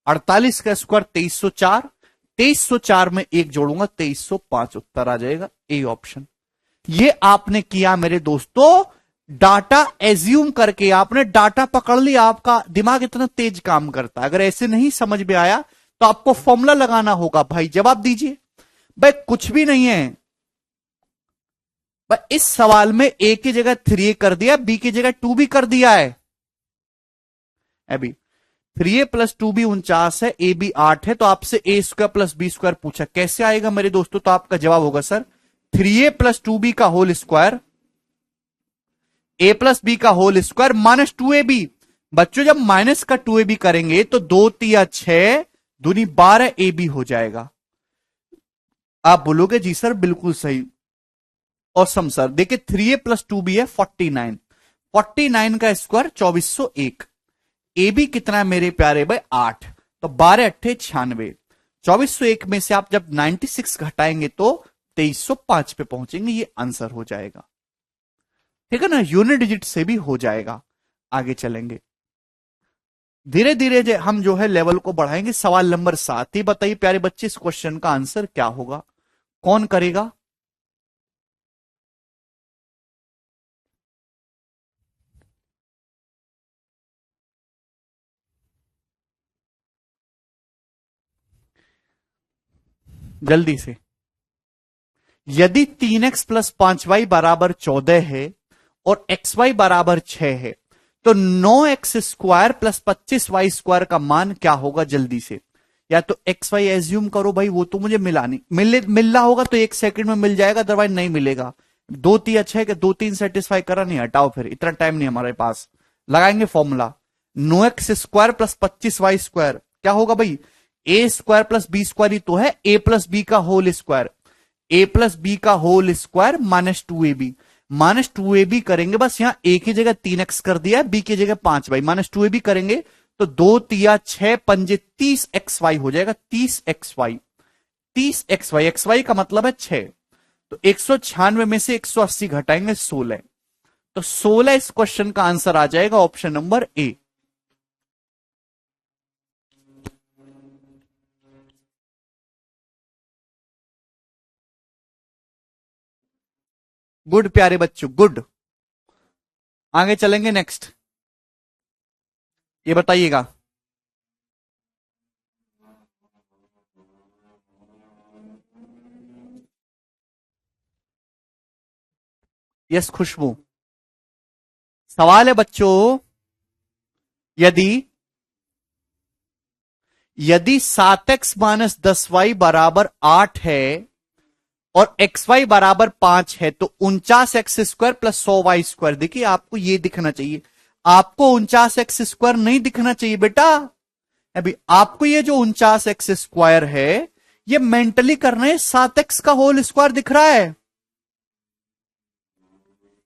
48 का स्क्वायर 2304, 2304 में एक जोड़ूंगा 2305, उत्तर आ जाएगा ए ऑप्शन। ये आपने किया मेरे दोस्तों डाटा एज्यूम करके, आपने डाटा पकड़ लिया। आपका दिमाग इतना तेज काम करता है। अगर ऐसे नहीं समझ में आया तो आपको फॉर्मूला लगाना होगा। भाई जवाब दीजिए। भाई कुछ भी नहीं है। भाई इस सवाल में ए की जगह 3 कर दिया, बी की जगह 2 भी कर दिया है। अभी 3a+2b 49 है, ए बी 8 है, तो आपसे a² + b² पूछा, कैसे आएगा मेरे दोस्तों? तो आपका जवाब होगा सर 3a+2b का होल स्क्वायर, a+b का होल स्क्वायर -2ab। बच्चों जब माइनस का 2ab करेंगे तो 2 तिया 6 दूनी 12 ab हो जाएगा। आप बोलोगे जी सर बिल्कुल सही, ऑसम सर। देखिए 3a+2b है 49, 49 का स्क्वायर 2401, ए बी कितना है मेरे प्यारे भाई 8, तो 12 अट्ठे 96, 2401 में से आप जब 96 घटाएंगे तो 2305 पे पहुंचेंगे, ये आंसर हो जाएगा। ठीक है ना, यूनिट डिजिट से भी हो जाएगा। आगे चलेंगे धीरे धीरे, हम जो है लेवल को बढ़ाएंगे। सवाल नंबर 7, ये बताइए प्यारे बच्चे इस क्वेश्चन का आंसर क्या होगा, कौन करेगा? जल्दी से। यदि 3x + 5y बराबर 14 है और xy बराबर 6 है तो 9x² + 25y² का मान क्या होगा? जल्दी से। या तो xy एज्यूम करो भाई, वो तो मुझे मिला नहीं, मिल रहा होगा तो 1 सेकंड में मिल जाएगा, अदरवाइज नहीं मिलेगा। 2 3 अच्छा है कि 2 3 सेटिस्फाई करा नहीं, हटाओ फिर, इतना टाइम नहीं हमारे पास। लगाएंगे फॉर्मूला 9x² + 25y² क्या होगा भाई? a² + b² ही तो है, a+b का होल स्क्वायर, a+b का होल स्क्वायर -2ab, -2ab करेंगे, बस यहां a की जगह 3x कर दिया, b की जगह 5y, -2ab करेंगे तो 2 तिया 6 पंजे 30xy हो जाएगा, 30xy, 30xy, xy का मतलब है 6, तो 196 में से 180 घटाएंगे 16, तो 16 इस क्वेश्चन का आंसर आ जाएगा, ऑप्शन नंबर ए। गुड प्यारे बच्चों, गुड। आगे चलेंगे नेक्स्ट, ये बताइएगा। यस खुशबू, सवाल है बच्चों, यदि यदि 7x - 10y बराबर 8 है और xy बराबर 5 है तो 49x² + 100y²। देखिए आपको ये दिखना चाहिए, आपको 49x² नहीं दिखना चाहिए बेटा। अभी आपको ये जो 49x² है ये मेंटली करना है, 7x का होल स्क्वायर दिख रहा है,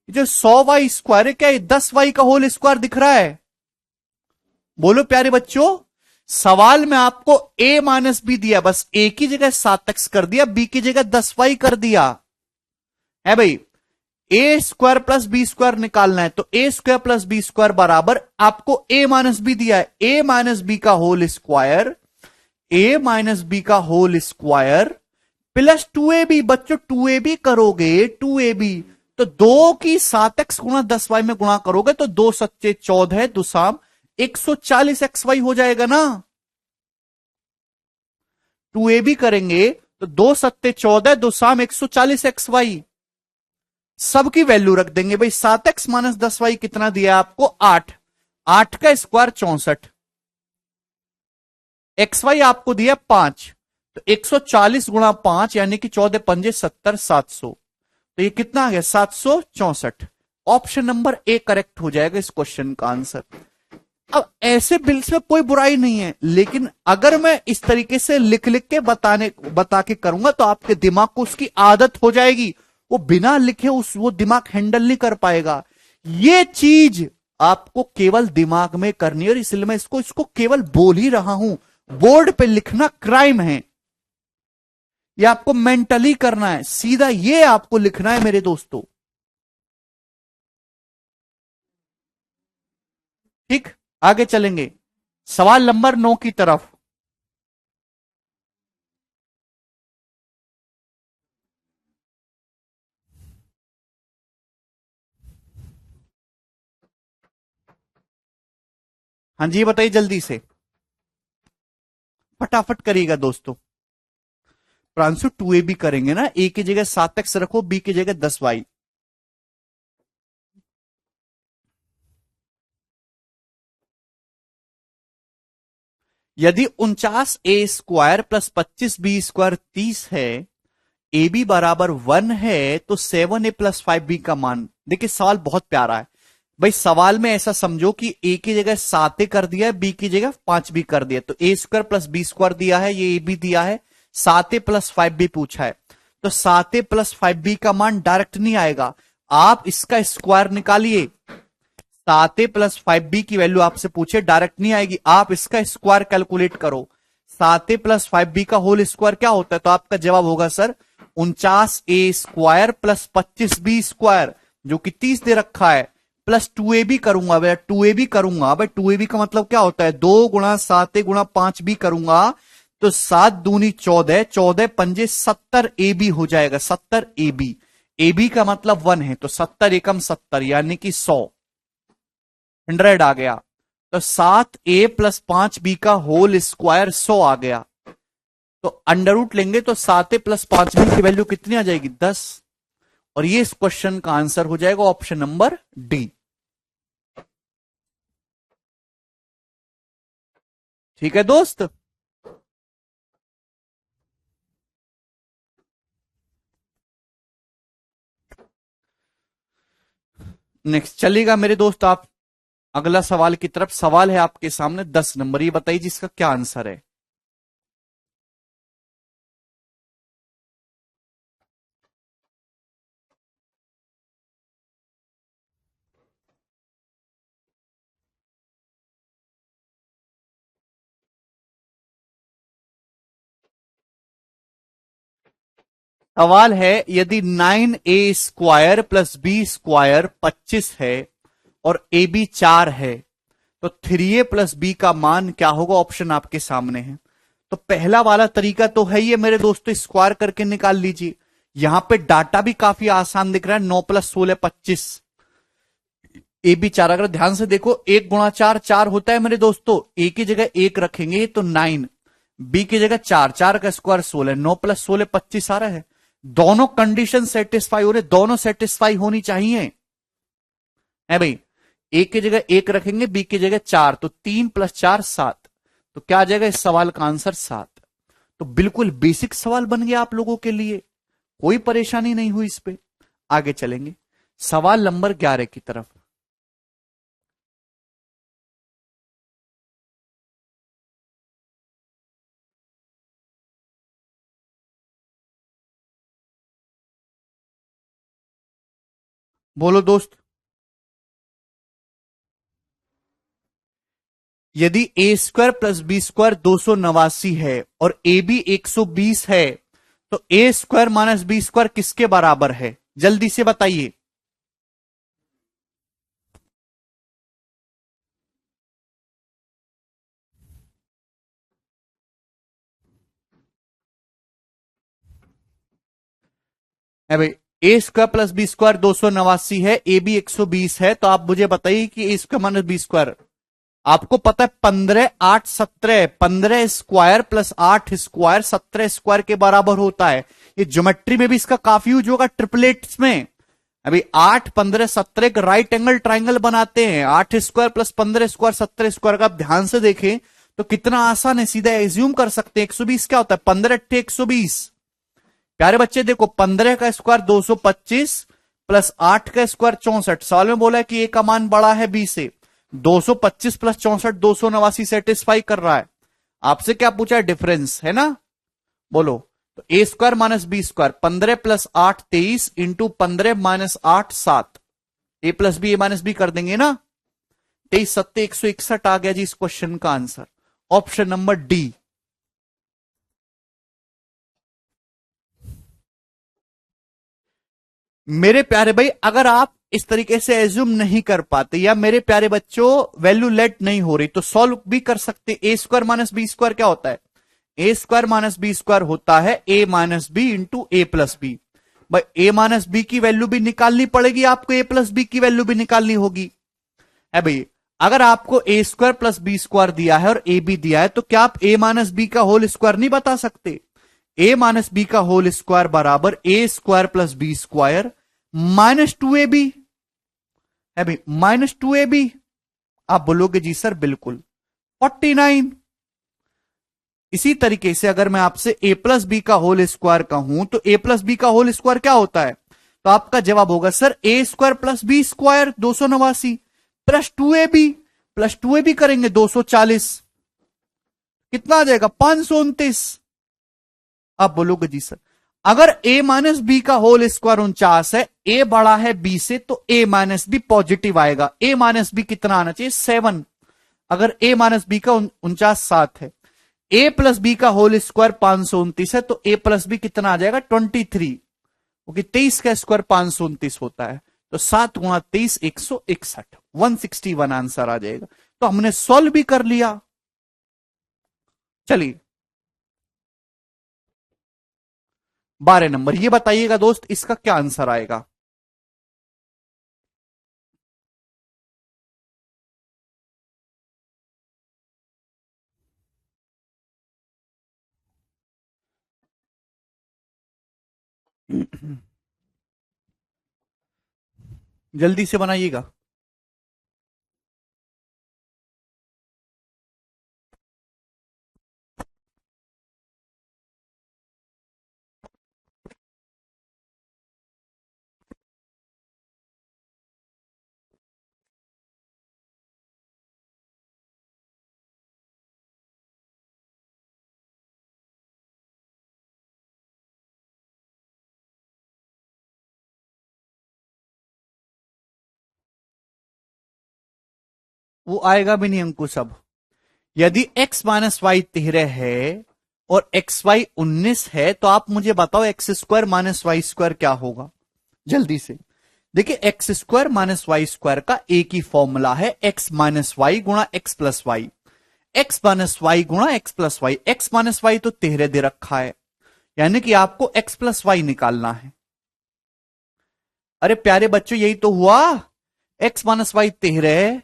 जो 100y² है क्या, 10y का होल स्क्वायर दिख रहा है? बोलो प्यारे बच्चों, सवाल में आपको a - b दिया, बस a की जगह 7x कर दिया, b की जगह 10y कर दिया है भाई। a² + b² निकालना है तो a² + b² बराबर आपको a - b दिया है, a - b का होल स्क्वायर, a - b का होल स्क्वायर प्लस 2ab। बच्चों 2ab करोगे, 2ab तो 2 की 7x गुणा 10y में गुणा करोगे तो 2 सच्चे 14, दुसाम 140xy हो जाएगा ना। 2ab करेंगे तो 2 सत्ते 14, दुसाम 140xy, सबकी वैल्यू रख देंगे भाई। 7x - 10y कितना दिया आपको? 8, 8 का स्क्वायर 64, xy आपको दिया 5, तो 140 गुणा 5 यानी कि 14 पंजे 70, 700, तो ये कितना आ गया? 764। ऑप्शन नंबर ए करेक्ट हो जाएगा इस क्वेश्चन का आंसर। अब ऐसे बिल्स में कोई बुराई नहीं है, लेकिन अगर मैं इस तरीके से लिख लिख के बता के करूंगा तो आपके दिमाग को उसकी आदत हो जाएगी, वो बिना लिखे वो दिमाग हैंडल नहीं कर पाएगा। ये चीज आपको केवल दिमाग में करनी है, और इसलिए मैं इसको केवल बोल ही रहा हूं। बोर्ड पे लिखना क्राइम है, ये आपको मेंटली करना है, सीधा ये आपको लिखना है मेरे दोस्तों। ठीक, आगे चलेंगे सवाल नंबर 9 की तरफ। हाँ जी, ये बताइए जल्दी से, फटाफट करिएगा दोस्तों। प्रांशु 2ab करेंगे ना, a की जगह 7x रखो, b की जगह 10y। यदि 49a² प्लस 25b² 30 है, ए बी बराबर 1 है, तो 7a प्लस 5b का मान। देखिए सवाल बहुत प्यारा है भाई। सवाल में ऐसा समझो कि ए की जगह 7a कर दिया है, बी की जगह 5b कर दिया, तो a² प्लस b² दिया है, ये ए बी दिया है, 7a प्लस 5b पूछा है, तो 7a प्लस 5b का मान डायरेक्ट नहीं आएगा, आप इसका स्क्वायर निकालिए। 7a प्लस 5b की वैल्यू आपसे पूछे, डायरेक्ट नहीं आएगी, आप इसका स्क्वायर कैलकुलेट करो। 7a प्लस 5b का होल स्क्वायर क्या होता है, तो आपका जवाब होगा सर 49a² प्लस 25b², जो कि 30 दे रखा है, प्लस 2ab करूंगा भैया, 2ab करूंगा भाई। 2ab का मतलब क्या होता है, 2 गुणा 7a गुणा 5b करूंगा, तो 7 दूनी 14, 14 पंजे 70 ab हो जाएगा, 70 ab। ab का मतलब 1 है, तो 70 एकम 70 यानी कि 100, 100 आ गया। तो 7a प्लस 5b का होल स्क्वायर 100 आ गया। तो अंडर रूट लेंगे तो 7a प्लस 5b की वैल्यू कितनी आ जाएगी, 10। और ये इस क्वेश्चन का आंसर हो जाएगा ऑप्शन नंबर डी। ठीक है दोस्त। नेक्स्ट चलेगा मेरे दोस्त, आप अगला सवाल की तरफ। सवाल है आपके सामने 10 नंबर, ये बताइए जिसका क्या आंसर है। सवाल है यदि 9a² प्लस b² 25 है और ए बी 4 है, तो 3a प्लस बी का मान क्या होगा। ऑप्शन आपके सामने है। तो पहला वाला तरीका तो है ये मेरे दोस्तों, स्क्वायर करके निकाल लीजिए। यहां पे डाटा भी काफी आसान दिख रहा है, 9 प्लस 16 25, ए बी 4। अगर ध्यान से देखो 1 गुणा 4 4 होता है मेरे दोस्तों, ए की जगह 1 रखेंगे तो 9, बी की जगह 4, 4 का स्क्वायर 16, 9 प्लस 16 25 आ रहा है। दोनों कंडीशन सेटिस्फाई हो रहे, दोनों सेटिस्फाई होनी चाहिए है भाई। ए की जगह 1 रखेंगे, बी की जगह 4, तो 3 प्लस 4 7, तो क्या आ जाएगा इस सवाल का आंसर 7। तो बिल्कुल बेसिक सवाल बन गया आप लोगों के लिए, कोई परेशानी नहीं हुई इस पे। आगे चलेंगे सवाल नंबर 11 की तरफ। बोलो दोस्त। यदि a² प्लस b² 289 है और ए बी 120 है, तो a² माइनस b² किसके बराबर है, जल्दी से बताइए। है भाई, a² प्लस b² 289 है, ए बी 120 है, तो आप मुझे बताइए कि a² माइनस b²। आपको पता है 15 8 17, 15 स्क्वायर प्लस 8 स्क्वायर 17 स्क्वायर के बराबर होता है। ये ज्योमेट्री में भी इसका काफी यूज होगा, ट्रिपलेट्स में। अभी 8 15 17 एक राइट एंगल ट्राइंगल बनाते हैं, 8 स्क्वायर प्लस 15 स्क्वायर 17 स्क्वायर का। आप ध्यान से देखें तो कितना आसान है, सीधा एज्यूम कर सकते हैं। 120 क्या होता है, 15 अट्ठे 120। प्यारे बच्चे देखो, 15 का स्क्वायर 225 प्लस 8 का स्क्वायर 64। सवाल में बोला है कि ए का मान बड़ा है बी से, 225 प्लस 64 289 सेटिस्फाई कर रहा है। आपसे क्या पूछा है, डिफरेंस है ना। बोलो, तो a² minus b², 15 plus 8 23 into 15 minus 8 7, ए प्लस बी ए माइनस बी कर देंगे ना, 23 सत्ते 161 आ गया जी इस क्वेश्चन का आंसर, ऑप्शन नंबर डी। मेरे प्यारे भाई, अगर आप इस तरीके से एज्यूम नहीं कर पाते, या मेरे प्यारे बच्चों वैल्यू लेट नहीं हो रही, तो सॉल्व भी कर सकते। a² माइनस b² क्या होता है, a² माइनस b² होता है a minus B into A plus B. भाई a माइनस बी की वैल्यू भी निकालनी पड़ेगी आपको, a प्लस बी की वैल्यू भी निकालनी होगी है भाई। अगर आपको a² प्लस b² दिया है और ए बी दिया है, तो क्या आप a माइनस बी का होल स्क्वायर नहीं बता सकते। a माइनस बी का होल स्क्वायर बराबर a² plus b² minus 2ab है भाई, माइनस 2ab। आप बोलोगे जी सर बिल्कुल 49, इसी तरीके से अगर मैं आपसे a प्लस बी का होल स्क्वायर कहूं तो a प्लस बी का होल स्क्वायर क्या होता है? तो आपका जवाब होगा sir a square plus B square 289 plus two A B करेंगे 240, कितना आ जाएगा 529। आप बोलोगे जी सर अगर a माइनस बी का होल स्क्वायर 49 है, a बड़ा है b से, तो a माइनस बी पॉजिटिव आएगा। a माइनस बी कितना आना चाहिए 7। अगर a माइनस बी का 49 7 है, a प्लस बी का होल स्क्वायर 529 है, तो a प्लस बी कितना आ जाएगा 23, क्योंकि 23 का स्क्वायर 529 होता है। तो 7 गुणा 23 161, 161 आंसर आ जाएगा। तो हमने सॉल्व भी कर लिया। चलिए 12 नंबर, ये बताइएगा दोस्त इसका क्या आंसर आएगा? जल्दी से बनाइएगा। वो आएगा भी नहीं अंकुश। अब यदि x माइनस वाई 13 है और एक्स वाई 19 है, तो आप मुझे बताओ X square minus Y square क्या होगा? जल्दी से देखिए, X square minus Y square का एक ही फॉर्मूला है, एक्स माइनस वाई गुणा X plus Y, X minus Y गुणा X plus Y. X minus Y तो 13 दे रखा है, यानी कि आपको एक्स प्लस वाई निकालना है। अरे प्यारे बच्चों यही तो हुआ, X minus Y 13,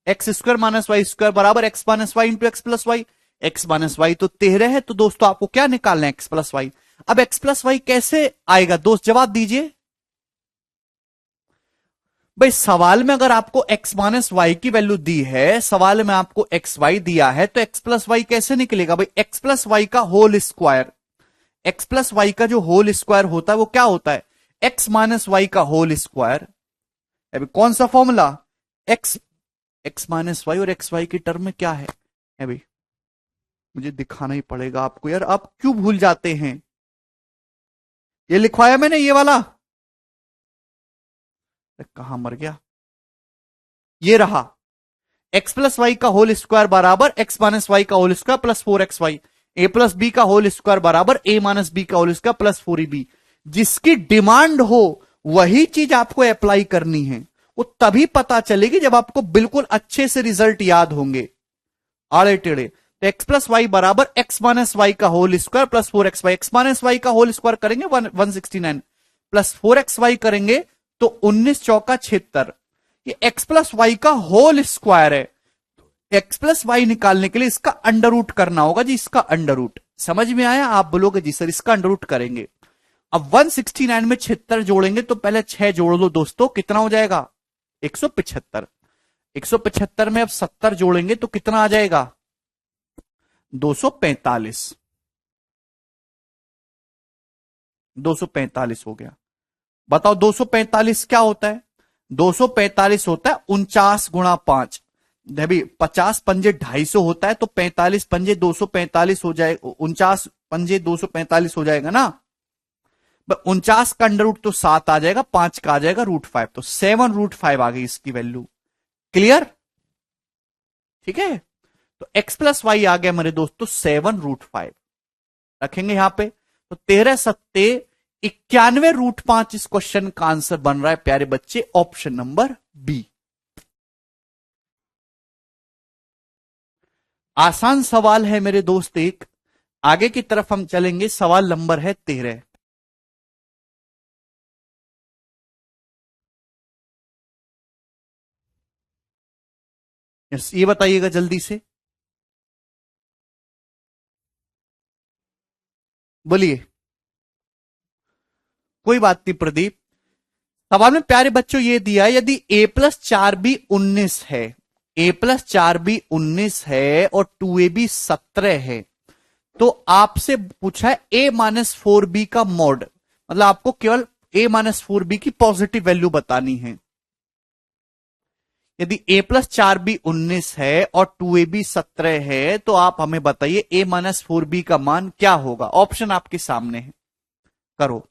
X square minus Y square बराबर X minus Y into X plus Y. X minus Y तो 13 है, तो दोस्तों आपको क्या निकालना है? X plus Y. अब एक्स प्लस वाई कैसे आएगा दोस्त, जवाब दीजिए भाई। सवाल में अगर आपको एक्स माइनस वाई की वैल्यू दी है, सवाल में आपको एक्स वाई दिया है, तो एक्स प्लस वाई कैसे निकलेगा भाई? एक्स प्लस वाई का whole square, X plus Y का जो होल स्क्वायर होता है वो क्या होता है? एक्स माइनस वाई का होल स्क्वायर। अभी कौन सा formula? X X minus Y और एक्स वाई की टर्म में क्या है भाई? मुझे दिखाना ही पड़ेगा आपको यार, आप क्यों भूल जाते हैं? ये लिखवाया मैंने ये वाला, कहां मर गया? ये रहा, एक्स प्लस वाई का होल स्क्वायर बराबर एक्स माइनस वाई का होल स्क्वायर प्लस 4xy, ए प्लस बी का होल स्क्वायर बराबर ए माइनस बी का होल स्क्वायर प्लस 4ab। जिसकी डिमांड हो वही चीज आपको अप्लाई करनी है, वो तभी पता चलेगी जब आपको बिल्कुल अच्छे से रिजल्ट याद होंगे। आड़े टेढ़े, तो एक्स प्लस वाई बराबर एक्स माइनस वाई का whole square plus 4xy। X minus Y का होल स्क्वायर करेंगे 169 प्लस 4xy करेंगे तो 19 चौका 76। ये एक्स प्लस वाई का होल स्क्वायर है, एक्स प्लस वाई निकालने के लिए इसका अंडर रूट करना होगा जी, इसका अंडर रूट। समझ में आया? आप बोलोगे जी सर इसका अंडर रूट करेंगे। अब 169 में 76 जोड़ेंगे तो पहले 6 जोड़ लो दोस्तों, कितना हो जाएगा? 175। 175 में अब 70 जोड़ेंगे तो कितना आ जाएगा? 245। 245 हो गया। बताओ 245 क्या होता है? 245 होता है 49 गुणा 5। भाई 50 पंजे 250 होता है, तो 45 पंजे 245 हो जाएगा, 49 पंजे 245 हो जाएगा ना। 49 का अंडर रूट तो 7 आ जाएगा, 5 का आ जाएगा √5, तो 7√5 आ गई इसकी वैल्यू। क्लियर? ठीक है, तो x प्लस वाई आ गया मेरे दोस्तों 7√5। रखेंगे यहां पे, तो 13 सत्ते 91√5 इस क्वेश्चन का आंसर बन रहा है प्यारे बच्चे, ऑप्शन नंबर बी। आसान सवाल है मेरे दोस्त। एक आगे की तरफ हम चलेंगे, सवाल नंबर है 13। ये बताइएगा जल्दी से, बोलिए। कोई बात नहीं प्रदीप, सवाल में प्यारे बच्चों ये दिया है, यदि a प्लस 4b 19 है, a प्लस 4b 19 है और 2ab 17 है, तो आपसे पूछा है ए माइनस फोर बी का मॉड, मतलब आपको केवल ए माइनस फोर बी की पॉजिटिव वैल्यू बतानी है। यदि a प्लस चार बी 19 है और 2ab 17 है तो आप हमें बताइए a माइनस फोर बी का मान क्या होगा। ऑप्शन आपके सामने है, करो।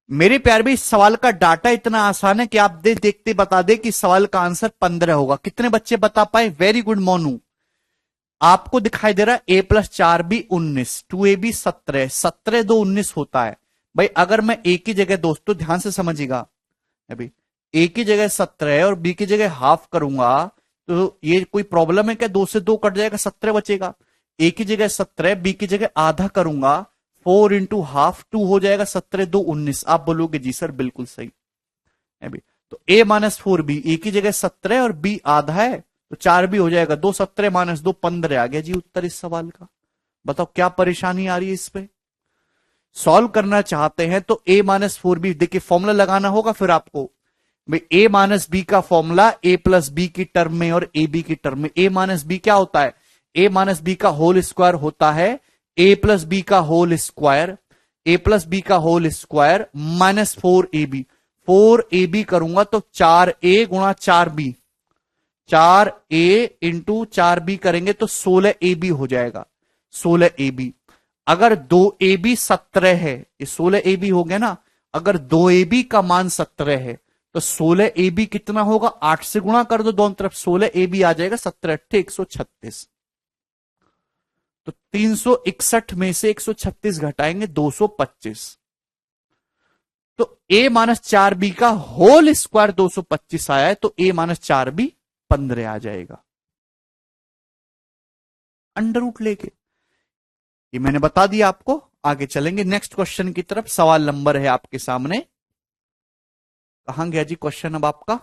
मेरे प्यार भी, इस सवाल का डाटा इतना आसान है कि आप देखते बता दे कि सवाल का आंसर 15 होगा। कितने बच्चे बता पाए? Very good Monu. आपको दिखाई दे रहा है a प्लस चार बी 19, 2ab 17, 17 दो 19 होता है। भाई अगर मैं a की जगह, दोस्तों ध्यान से समझिएगा, अभी a की जगह 17 है और b की जगह हाफ करूंगा तो ये कोई प्रॉब्लम है क्या? दो से दो कट जाएगा, 17 बचेगा। a की जगह 17, b की जगह आधा करूंगा, 4 इंटू हाफ 2 हो जाएगा, 17 दो 19। आप बोलोगे जी सर बिल्कुल सही। अभी तो a माइनस फोर बी, ए की जगह 17 और b आधा है तो 4 भी हो जाएगा, 2 17 माइनस 2 15 आ गया जी उत्तर इस सवाल का। बताओ क्या परेशानी आ रही है इस पे? सॉल्व करना चाहते हैं तो a माइनस फोर बी, देखिए फॉर्मूला लगाना होगा फिर आपको। भाई a माइनस बी का फॉर्मूला a प्लस बी की टर्म में और ए बी की टर्म में। a माइनस बी क्या होता है? a माइनस बी का होल स्क्वायर होता है a प्लस बी का whole square, a plus B का whole square minus 4ab। 4ab करूंगा तो 4a गुणा 4b, 4a इंटू 4b करेंगे तो 16ab हो जाएगा, 16ab। अगर 2ab 17 है, ये 16ab हो गया ना, अगर 2ab का मान 17 है तो 16ab कितना होगा? 8 से गुणा कर दो दोनों तरफ, 16ab आ जाएगा, 17 अट्ठे 136। तो 361 में से 136 घटाएंगे 225, तो a माइनस चार बी का होल स्क्वायर 225 आया है तो a माइनस चार बी 15 आ जाएगा अंडर रूट लेके। ये मैंने बता दिया आपको। आगे चलेंगे नेक्स्ट क्वेश्चन की तरफ। सवाल नंबर है आपके सामने, कहां गया जी क्वेश्चन अब आपका?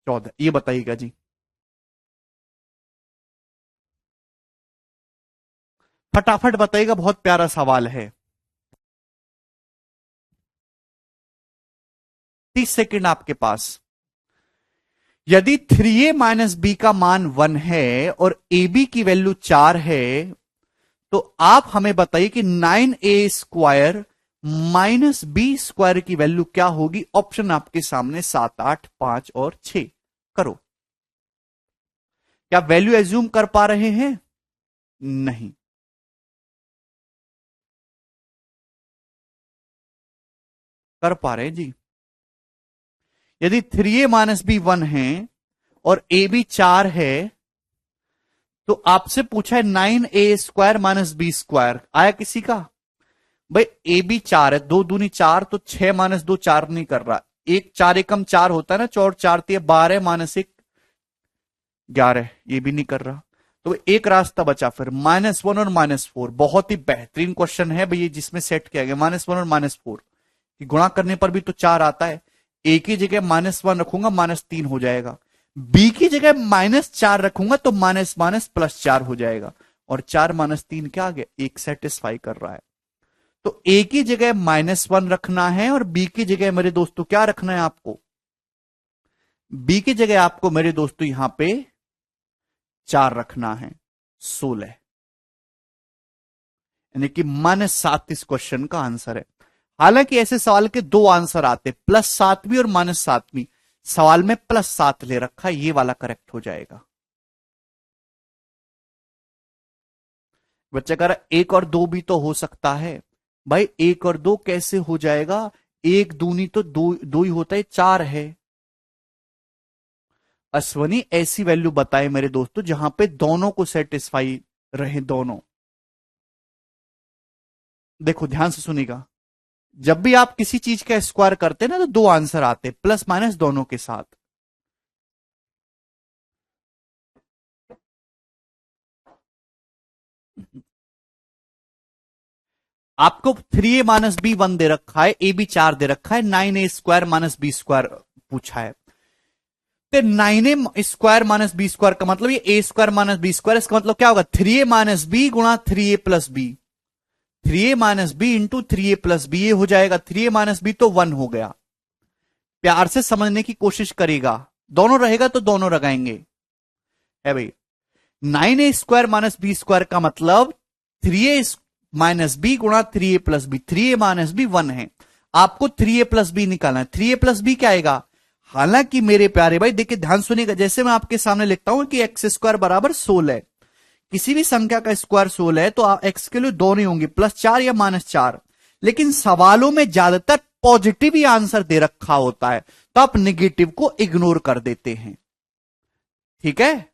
14। ये बताइएगा जी, फटाफट बताइएगा, बहुत प्यारा सवाल है। 30 सेकंड आपके पास। यदि 3a माइनस बी का मान 1 है और ए बी की वैल्यू 4 है तो आप हमें बताइए कि 9a square minus B square की वैल्यू क्या होगी। ऑप्शन आपके सामने 7 8 5 और 6। करो। क्या वैल्यू एज्यूम कर पा रहे हैं? नहीं कर पा रहे हैं जी। यदि 3a माइनस बी 1 है और ए बी 4 है तो आपसे पूछा है 9a square minus B square आया किसी का? भाई ए बी 4 है, 2 दूनी 4 तो 6 माइनस 2 4 नहीं कर रहा, एक 4 एकम 4 होता है ना, 4 4 12 माइनस 1 11, ये भी नहीं कर रहा। तो एक रास्ता बचा फिर -1 और -4। बहुत ही बेहतरीन क्वेश्चन है भैया जिसमें सेट किया गया -1 और -4 कि गुणा करने पर भी तो 4 आता है। ए की जगह -1 रखूंगा -3 हो जाएगा, बी की जगह -4 रखूंगा तो माइनस माइनस प्लस 4 हो जाएगा, और 4 -3 क्या आ गया? एक सेटिस्फाई कर रहा है। तो ए की जगह -1 रखना है और बी की जगह मेरे दोस्तों क्या रखना है आपको? बी की जगह आपको मेरे दोस्तों यहां पे 4 रखना है, 16, यानी कि -7 इस क्वेश्चन का आंसर है। हालांकि ऐसे सवाल के दो आंसर आते, +7 भी और -7 भी। सवाल में +7 ले रखा है, ये वाला करेक्ट हो जाएगा। बच्चा कह रहा एक और दो भी तो हो सकता है। भाई एक और दो कैसे हो जाएगा? एक दूनी तो दो, दो ही होता है, 4 है। अश्वनी ऐसी वैल्यू बताए मेरे दोस्तों जहां पे दोनों को सेटिस्फाई रहे दोनों। देखो ध्यान से सुनिएगा, जब भी आप किसी चीज का स्क्वायर करते हैं ना तो दो आंसर आते, प्लस माइनस दोनों के साथ। आपको 3a माइनस बी 1 दे रखा है, ए बी 4 दे रखा है, 9a square minus B square पूछा है। तो 9a square minus B square का मतलब ये a square minus B square, इसका मतलब क्या होगा? 3a माइनस बी गुणा 3a plus B. 3a minus B into 3a plus B, ये हो जाएगा 3a माइनस बी तो 1 हो गया। प्यार से समझने की कोशिश करेगा, दोनों रहेगा तो दोनों लगाएंगे है भाई। 9a square minus B square का मतलब 3a माइनस बी गुणा 3a plus B, 3a minus B 1 है, आपको 3a प्लस बी निकालना है। 3a प्लस बी क्या आएगा, हालांकि मेरे प्यारे भाई देखिए ध्यान सुनिएगा, जैसे मैं आपके सामने लिखता हूं कि एक्स स्क्वायर बराबर 16 है, किसी भी संख्या का स्क्वायर 16 है तो एक्स के लिए दोनों होंगे +4 या -4, लेकिन सवालों में ज्यादातर पॉजिटिव ही आंसर दे रखा होता है तो आप निगेटिव को इग्नोर कर देते हैं, ठीक है।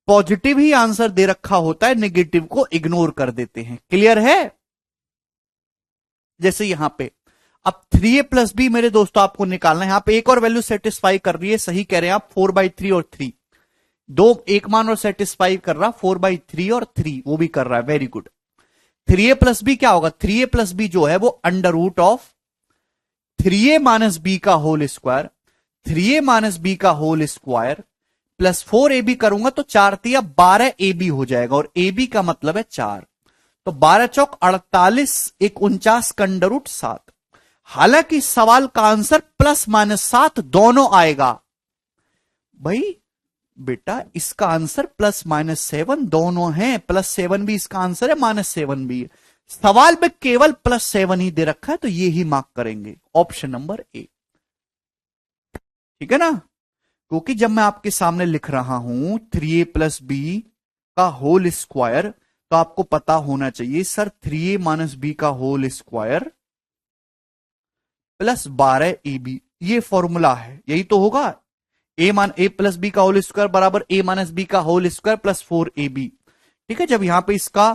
पॉजिटिव ही आंसर दे रखा होता है, नेगेटिव को इग्नोर कर देते हैं, क्लियर है। जैसे यहां पे अब 3a प्लस बी मेरे दोस्तों आपको निकालना है, यहां पे एक और वैल्यू सेटिस्फाई कर रही है, सही कह रहे हैं आप, 4/3 और 3, दो एक मान और सेटिस्फाई कर रहा, 4/3 और 3 वो भी कर रहा है, very good. 3a plus B क्या होगा, 3a प्लस बी जो है वो under root of 3a minus B का whole square, 3a minus B का होल स्क्वायर प्लस 4ab करूंगा तो 4 तिया 12ab हो जाएगा, और ab का मतलब है 4, तो 12 चौक 48, एक 49 का अंडर रूट 7। हालांकि सवाल का आंसर +-7 दोनों आएगा भाई, बेटा इसका आंसर +-7 दोनों है, +7 भी इसका आंसर है, -7 भी है, सवाल में केवल +7 ही दे रखा है तो ये ही मार्क करेंगे, ऑप्शन नंबर ए, ठीक है ना। क्योंकि जब मैं आपके सामने लिख रहा हूं 3a प्लस बी का होल स्क्वायर तो आपको पता होना चाहिए सर 3a माइनस बी का होल स्क्वायर प्लस 12ab, ये फॉर्मूला है, यही तो होगा, a प्लस बी का होल स्क्वायर बराबर a माइनस बी का होल स्क्वायर प्लस 4ab, ठीक है। जब यहां पे इसका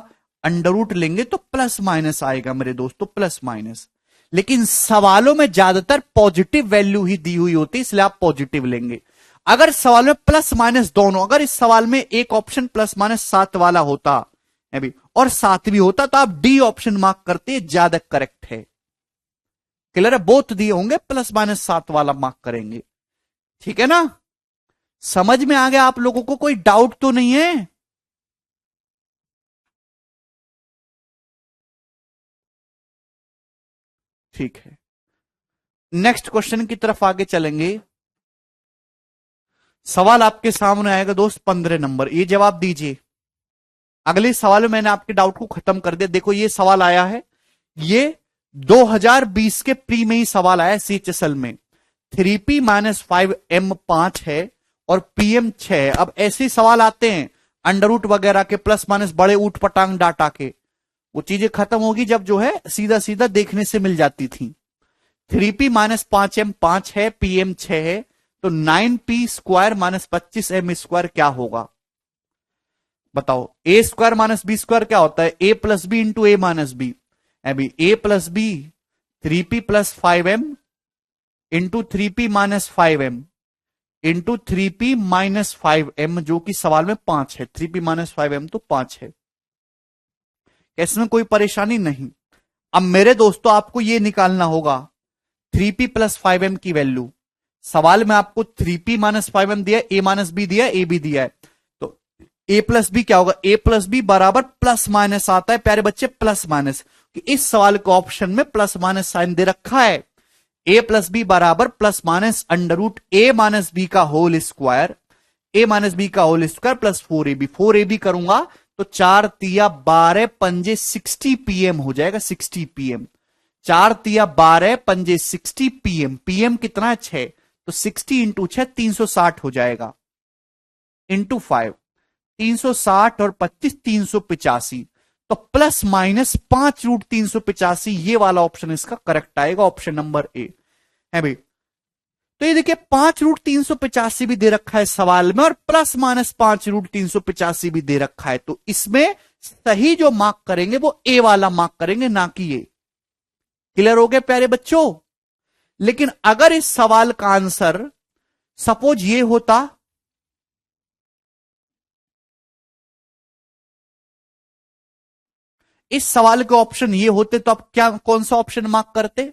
अंडर रूट लेंगे तो प्लस माइनस आएगा मेरे दोस्तों, प्लस माइनस, लेकिन सवालों में ज्यादातर पॉजिटिव वैल्यू ही दी हुई होती है इसलिए आप पॉजिटिव लेंगे। अगर सवाल में प्लस माइनस दोनों, अगर इस सवाल में एक ऑप्शन +-7 वाला होता है भी और 7 भी होता तो आप डी ऑप्शन मार्क करते, ज्यादा करेक्ट है, क्लियर है, बोथ दिए होंगे +-7 वाला मार्क करेंगे, ठीक है ना। समझ में आ गया आप लोगों को, कोई डाउट तो नहीं है। ठीक है, नेक्स्ट क्वेश्चन की तरफ आगे चलेंगे। सवाल आपके सामने आएगा दोस्त 15 नंबर, ये जवाब दीजिए। अगले सवाल में मैंने आपके डाउट को खत्म कर दिया। देखो ये सवाल आया है, ये 2020 के प्री में ही सवाल आया CHSL में, 3p - 5m 5 है और pm 6 है। अब ऐसे सवाल आते हैं अंडर रूट वगैरह के, प्लस माइनस बड़े ऊट पटांग डाटा के, वो चीजें खत्म होगी जब जो है सीधा सीधा देखने से मिल जाती थी। 3p - 5m 5 है, pm 6 है, तो 9p स्क्वायर - 25m स्क्वायर क्या होगा बताओ। a square minus B square क्या होता है, a plus B into a minus B, अभी a plus B 3p + 5m into 3p - 5m into 3p - 5m जो कि सवाल में 5 है, 3p - 5m तो 5 है, इसमें कोई परेशानी नहीं। अब मेरे दोस्तों आपको यह निकालना होगा 3p + 5m की वैल्यू, सवाल में आपको 3p - 5m दिया, a माइनस बी दिया, a भी दिया है, तो a प्लस बी क्या होगा, a प्लस बी बराबर प्लस माइनस आता है प्यारे बच्चे, प्लस माइनस, इस सवाल के ऑप्शन में प्लस माइनस साइन दे रखा है। a प्लस बी बराबर plus minus under root a minus B का whole square, a minus B का whole square plus 4ab, 4ab करूंगा तो 4 तिया 12 पंजे 60 pm हो जाएगा, 60 pm, 4 तिया 12 पंजे 60 pm, pm कितना है 6, तो 60 इंटू 6 360 हो जाएगा, इंटू 5 360 और 25 385, तो ±5√385 ये वाला ऑप्शन इसका करेक्ट आएगा, ऑप्शन नंबर ए है भाई। तो ये देखिए 5√385 भी दे रखा है सवाल में और ±5√385 भी दे रखा है, तो इसमें सही जो मार्क करेंगे वो ए वाला मार्क करेंगे, ना कि ये। क्लियर हो गया प्यारे बच्चों। लेकिन अगर इस सवाल का आंसर सपोज ये होता, इस सवाल के ऑप्शन ये होते तो आप क्या कौन सा ऑप्शन मार्क करते।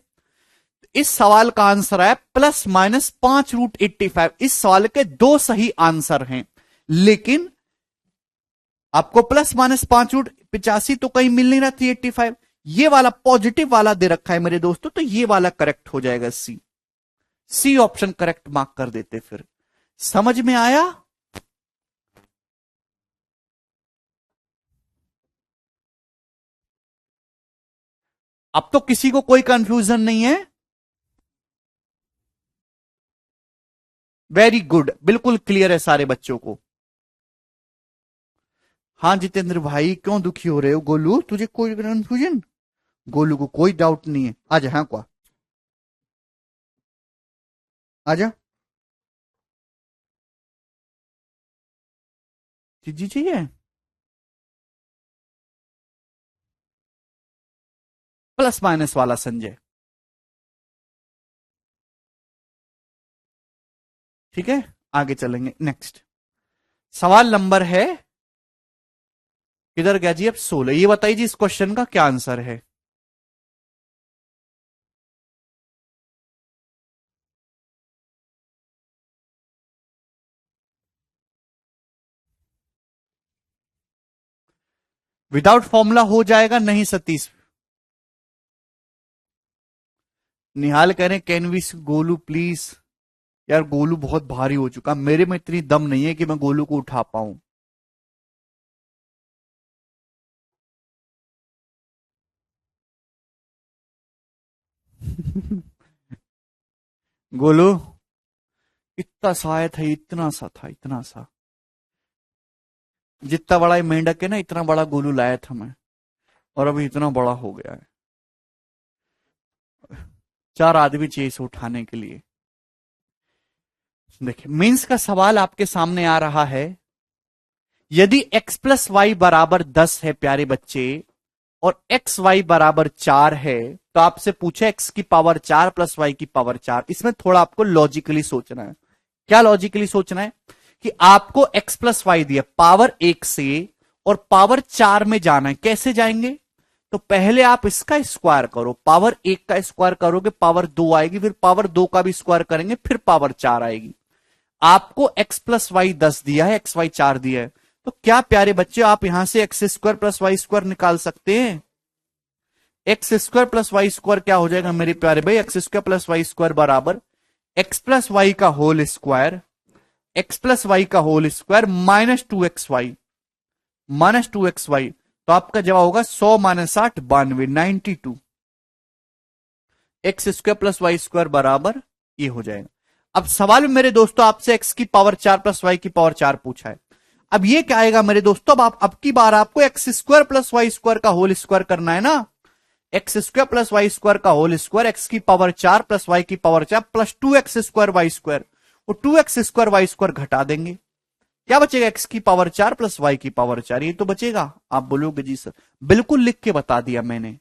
इस सवाल का आंसर है +-5√85। इस सवाल के दो सही आंसर हैं, लेकिन आपको +-5√85 तो कहीं मिल नहीं रहा 385, ये वाला पॉजिटिव वाला दे रखा है मेरे दोस्तों, तो ये वाला करेक्ट हो जाएगा, सी। सी ऑप्शन करेक्ट मार्क कर देते फिर। समझ में आया? अब तो किसी को कोई कंफ्यूजन नहीं है? वेरी गुड, बिल्कुल क्लियर है सारे बच्चों को। हाँ जितेंद्र भाई, क्यों दुखी हो रहे हो? गोलू तुझे कोई कंफ्यूजन? गोलू को कोई डाउट नहीं है। आजा, हाँ क्या, आजा। जी चाहिए प्लस माइनस वाला संजय, ठीक है। आगे चलेंगे, नेक्स्ट सवाल नंबर है, किधर गया जी? अब 16। ये बताइए जी, इस क्वेश्चन का क्या आंसर है? विदाउट फॉर्मूला हो जाएगा? नहीं सतीश। निहाल कह रहे कैन वी गोलू प्लीज। यार गोलू बहुत भारी हो चुका, मेरे में इतनी दम नहीं है कि मैं गोलू को उठा पाऊं। गोलू इतना सा आया था, इतना सा था, इतना सा। जितना बड़ा ये मेंढक है ना, इतना बड़ा गोलू लाया था मैं, और अभी इतना बड़ा हो गया है। 4 आदमी चाहिए इसे उठाने के लिए। देखिए मीन्स का सवाल आपके सामने आ रहा है। यदि x प्लस वाई बराबर 10 है प्यारे बच्चे, और एक्स वाई बराबर 4 है, तो आपसे पूछे x की पावर 4 प्लस वाई की पावर 4। इसमें थोड़ा आपको लॉजिकली सोचना है। क्या लॉजिकली सोचना है? कि आपको x प्लस वाई दिया पावर 1 से, और पावर 4 में जाना है। कैसे जाएंगे? तो पहले आप इसका स्क्वायर करो, पावर 1 का स्क्वायर करोगे पावर 2 आएगी, फिर पावर 2 का भी स्क्वायर करेंगे, फिर पावर 4 आएगी। आपको x प्लस वाई 10 दिया है, एक्स वाई 4 दिया है, तो क्या प्यारे बच्चे आप यहां से X square plus Y square निकाल सकते हैं? X square plus Y square क्या हो जाएगा मेरे प्यारे भाई? X square plus Y square बराबर एक्स प्लस वाई का whole square, X plus Y का whole square minus 2xy, minus 2xy। तो आपका जवाब होगा 100 minus 8 92, 92। X square plus Y square बराबर ये हो जाएगा। अब सवाल में मेरे दोस्तों आपसे एक्स की पावर 4 प्लस वाई की पावर 4 पूछा है। अब ये क्या आएगा मेरे दोस्तों? अब आप अब की बार आपको X square plus Y square का होल स्क्वायर करना है ना। X square plus Y square का होल स्क्वायर, एक्स की पावर 4 प्लस वाई की power 4 plus 2x square Y square, वो 2x स्क्वायर वाई स्क्वायर घटा देंगे, क्या बचेगा? एक्स की पावर 4 प्लस वाई की पावर 4, ये तो बचेगा। आप बोलोगे जी सर, बिल्कुल लिख के बता दिया मैंने।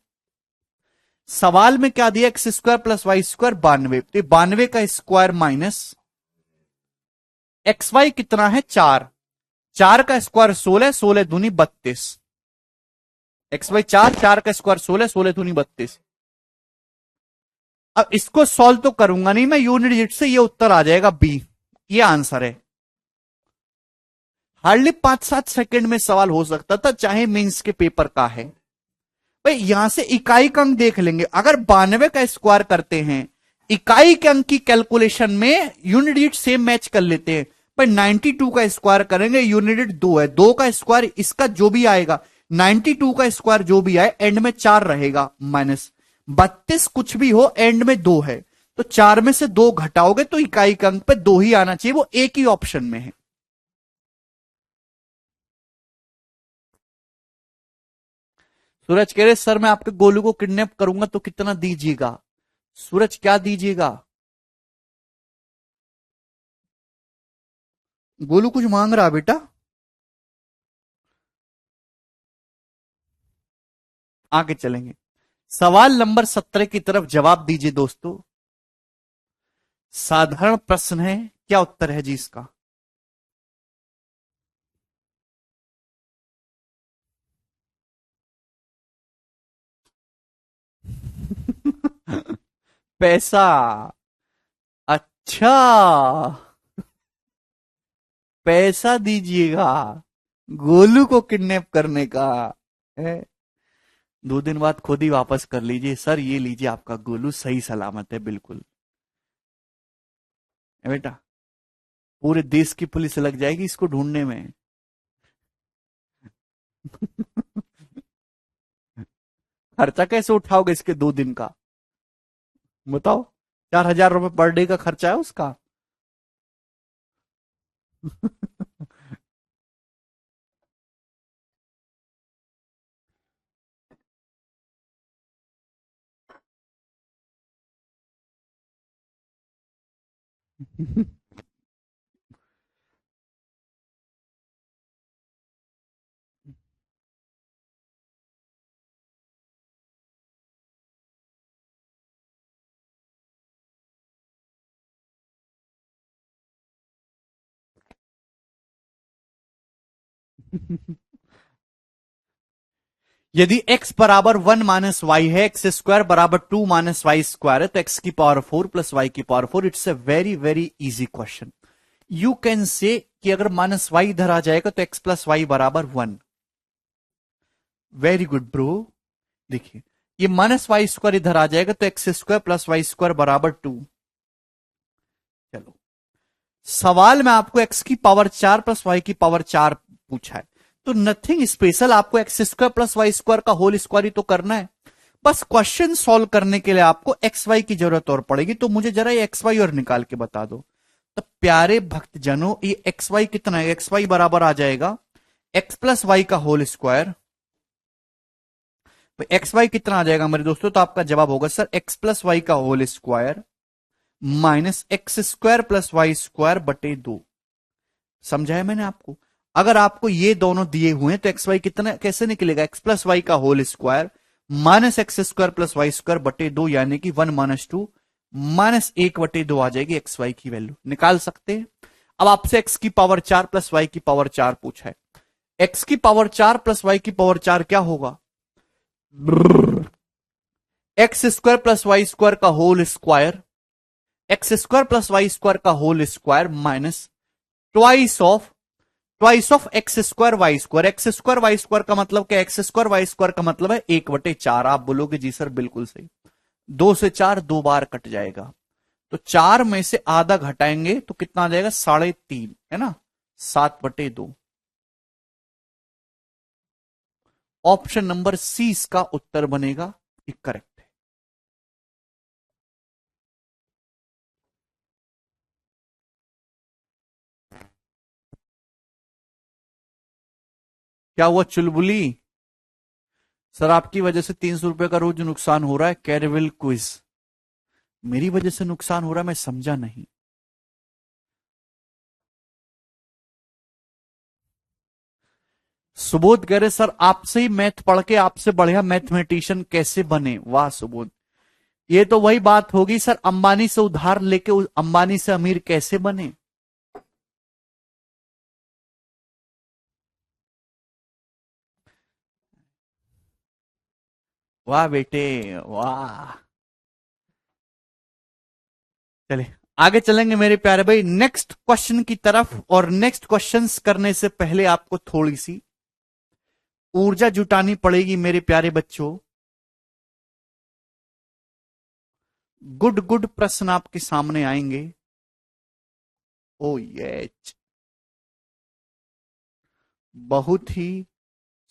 सवाल में क्या दिया? X square plus Y square 92, तो 92 का स्क्वायर माइनस एक्स वाई कितना है? 4, 4 का स्क्वायर 16, 16 दूनी 32। एक्स वाई 4, 4 का स्क्वायर 16, 16 दूनी 32। अब इसको सॉल्व तो करूंगा नहीं मैं यूनिट डिजिट से, ये उत्तर आ जाएगा बी, ये आंसर है। हार्डली 5-7 सेकंड में सवाल हो सकता था, चाहे मेंस के पेपर का है। भाई यहां से इकाई का अंक देख लेंगे, अगर 92 का स्क्वायर करते हैं इकाई के अंक की कैलकुलेशन में, यूनिट डिजिट सेम मैच कर लेते हैं। भाई 92 का स्क्वायर करेंगे, यूनिट डिजिट 2 है, 2 का स्क्वायर इसका जो भी आएगा, 92 का स्क्वायर जो भी आए एंड में 4 रहेगा, माइनस 32 कुछ भी हो एंड में 2 है, तो 4 में से 2 घटाओगे तो इकाई के अंक पे 2 ही आना चाहिए, वो एक ही ऑप्शन में है। सूरज कह रहे सर मैं आपके गोलू को किडनैप करूंगा तो कितना दीजिएगा? सूरज क्या दीजिएगा? गोलू कुछ मांग रहा बेटा। आगे चलेंगे, सवाल नंबर 17 की तरफ जवाब दीजिए दोस्तों। साधारण प्रश्न है, क्या उत्तर है जी इसका? पैसा। अच्छा, पैसा दीजिएगा गोलू को किडनैप करने का है। 2 दिन बाद खुद ही वापस कर लीजिए सर, ये लीजिए आपका गोलू सही सलामत है बिल्कुल। बेटा पूरे देश की पुलिस लग जाएगी इसको ढूंढने में। खर्चा कैसे उठाओगे इसके 2 दिन का, बताओ। 4,000 रुपए पर डे का खर्चा है उसका। यदि x बराबर 1 - y है, एक्स स्क्वायर बराबर 2 - y स्क्वायर है, तो x की पावर 4 प्लस y की power 4। It's a very very easy question. You can say कि अगर -y इधर आ जाएगा तो x प्लस वाई बराबर 1। Very good bro. देखिए ये -y स्क्वायर इधर आ जाएगा तो X square plus Y square बराबर 2। चलो सवाल में आपको x की पावर 4 प्लस y की पावर 4 पूछा है, तो नथिंग स्पेशल, आपको X square plus Y square का होल स्क्वायर ही तो करना है। बस क्वेश्चन सॉल्व करने के लिए आपको एक्स वाई की जरूरत और पड़ेगी, तो मुझे जरा ये एक्स वाई और निकाल के बता दो। तो प्यारे भक्तजनों ये एक्स वाई कितना है, एक्स वाई बराबर आ जाएगा एक्स प्लस वाई का होल स्क्वायर। तो एक्स वाई कितना आ जाएगा मेरे दोस्तों, तो आपका जवाब होगा सर एक्स प्लस वाई का whole square minus X square plus Y square बटे 2। समझा है मैंने आपको। अगर आपको ये दोनों दिए हुए हैं तो एक्स वाई कितना कैसे निकलेगा, एक्स प्लस वाई का whole square minus X square plus Y square बटे 2, यानी कि 1 - 2 -1/2 आ जाएगी एक्स वाई की वैल्यू, निकाल सकते हैं। अब आपसे एक्स की पावर 4 प्लस वाई की पावर 4 पूछा है। एक्स की पावर 4 प्लस वाई की पावर 4 क्या होगा, X square plus Y square का whole square, X square plus Y square का whole square minus twice of X square Y square. X square Y square का मतलब क्या, एक्स स्क्वायर वाई स्क्वायर का मतलब है 1/4। आप बोलोगे जी सर बिल्कुल सही, 2 से 4 2 बार कट जाएगा, तो 4 में से आधा घटाएंगे तो कितना आ जाएगा 3.5, है ना, 7/2। ऑप्शन नंबर सी इसका उत्तर बनेगा, करेक्ट है। क्या हुआ चुलबुली, सर आपकी वजह से 300 रुपए का रोज नुकसान हो रहा है। कैरविल क्विज, मेरी वजह से नुकसान हो रहा है, मैं समझा नहीं। सुबोध कह रहे सर आपसे ही मैथ पढ़ के आपसे बढ़िया मैथमेटिशियन कैसे बने। वाह सुबोध, ये तो वही बात होगी सर, अंबानी से उधार लेके अंबानी से अमीर कैसे बने। वाह बेटे वाह। चले आगे चलेंगे मेरे प्यारे भाई नेक्स्ट क्वेश्चन की तरफ, और नेक्स्ट क्वेश्चंस करने से पहले आपको थोड़ी सी ऊर्जा जुटानी पड़ेगी मेरे प्यारे बच्चों। गुड गुड प्रश्न आपके सामने आएंगे। ओ ये बहुत ही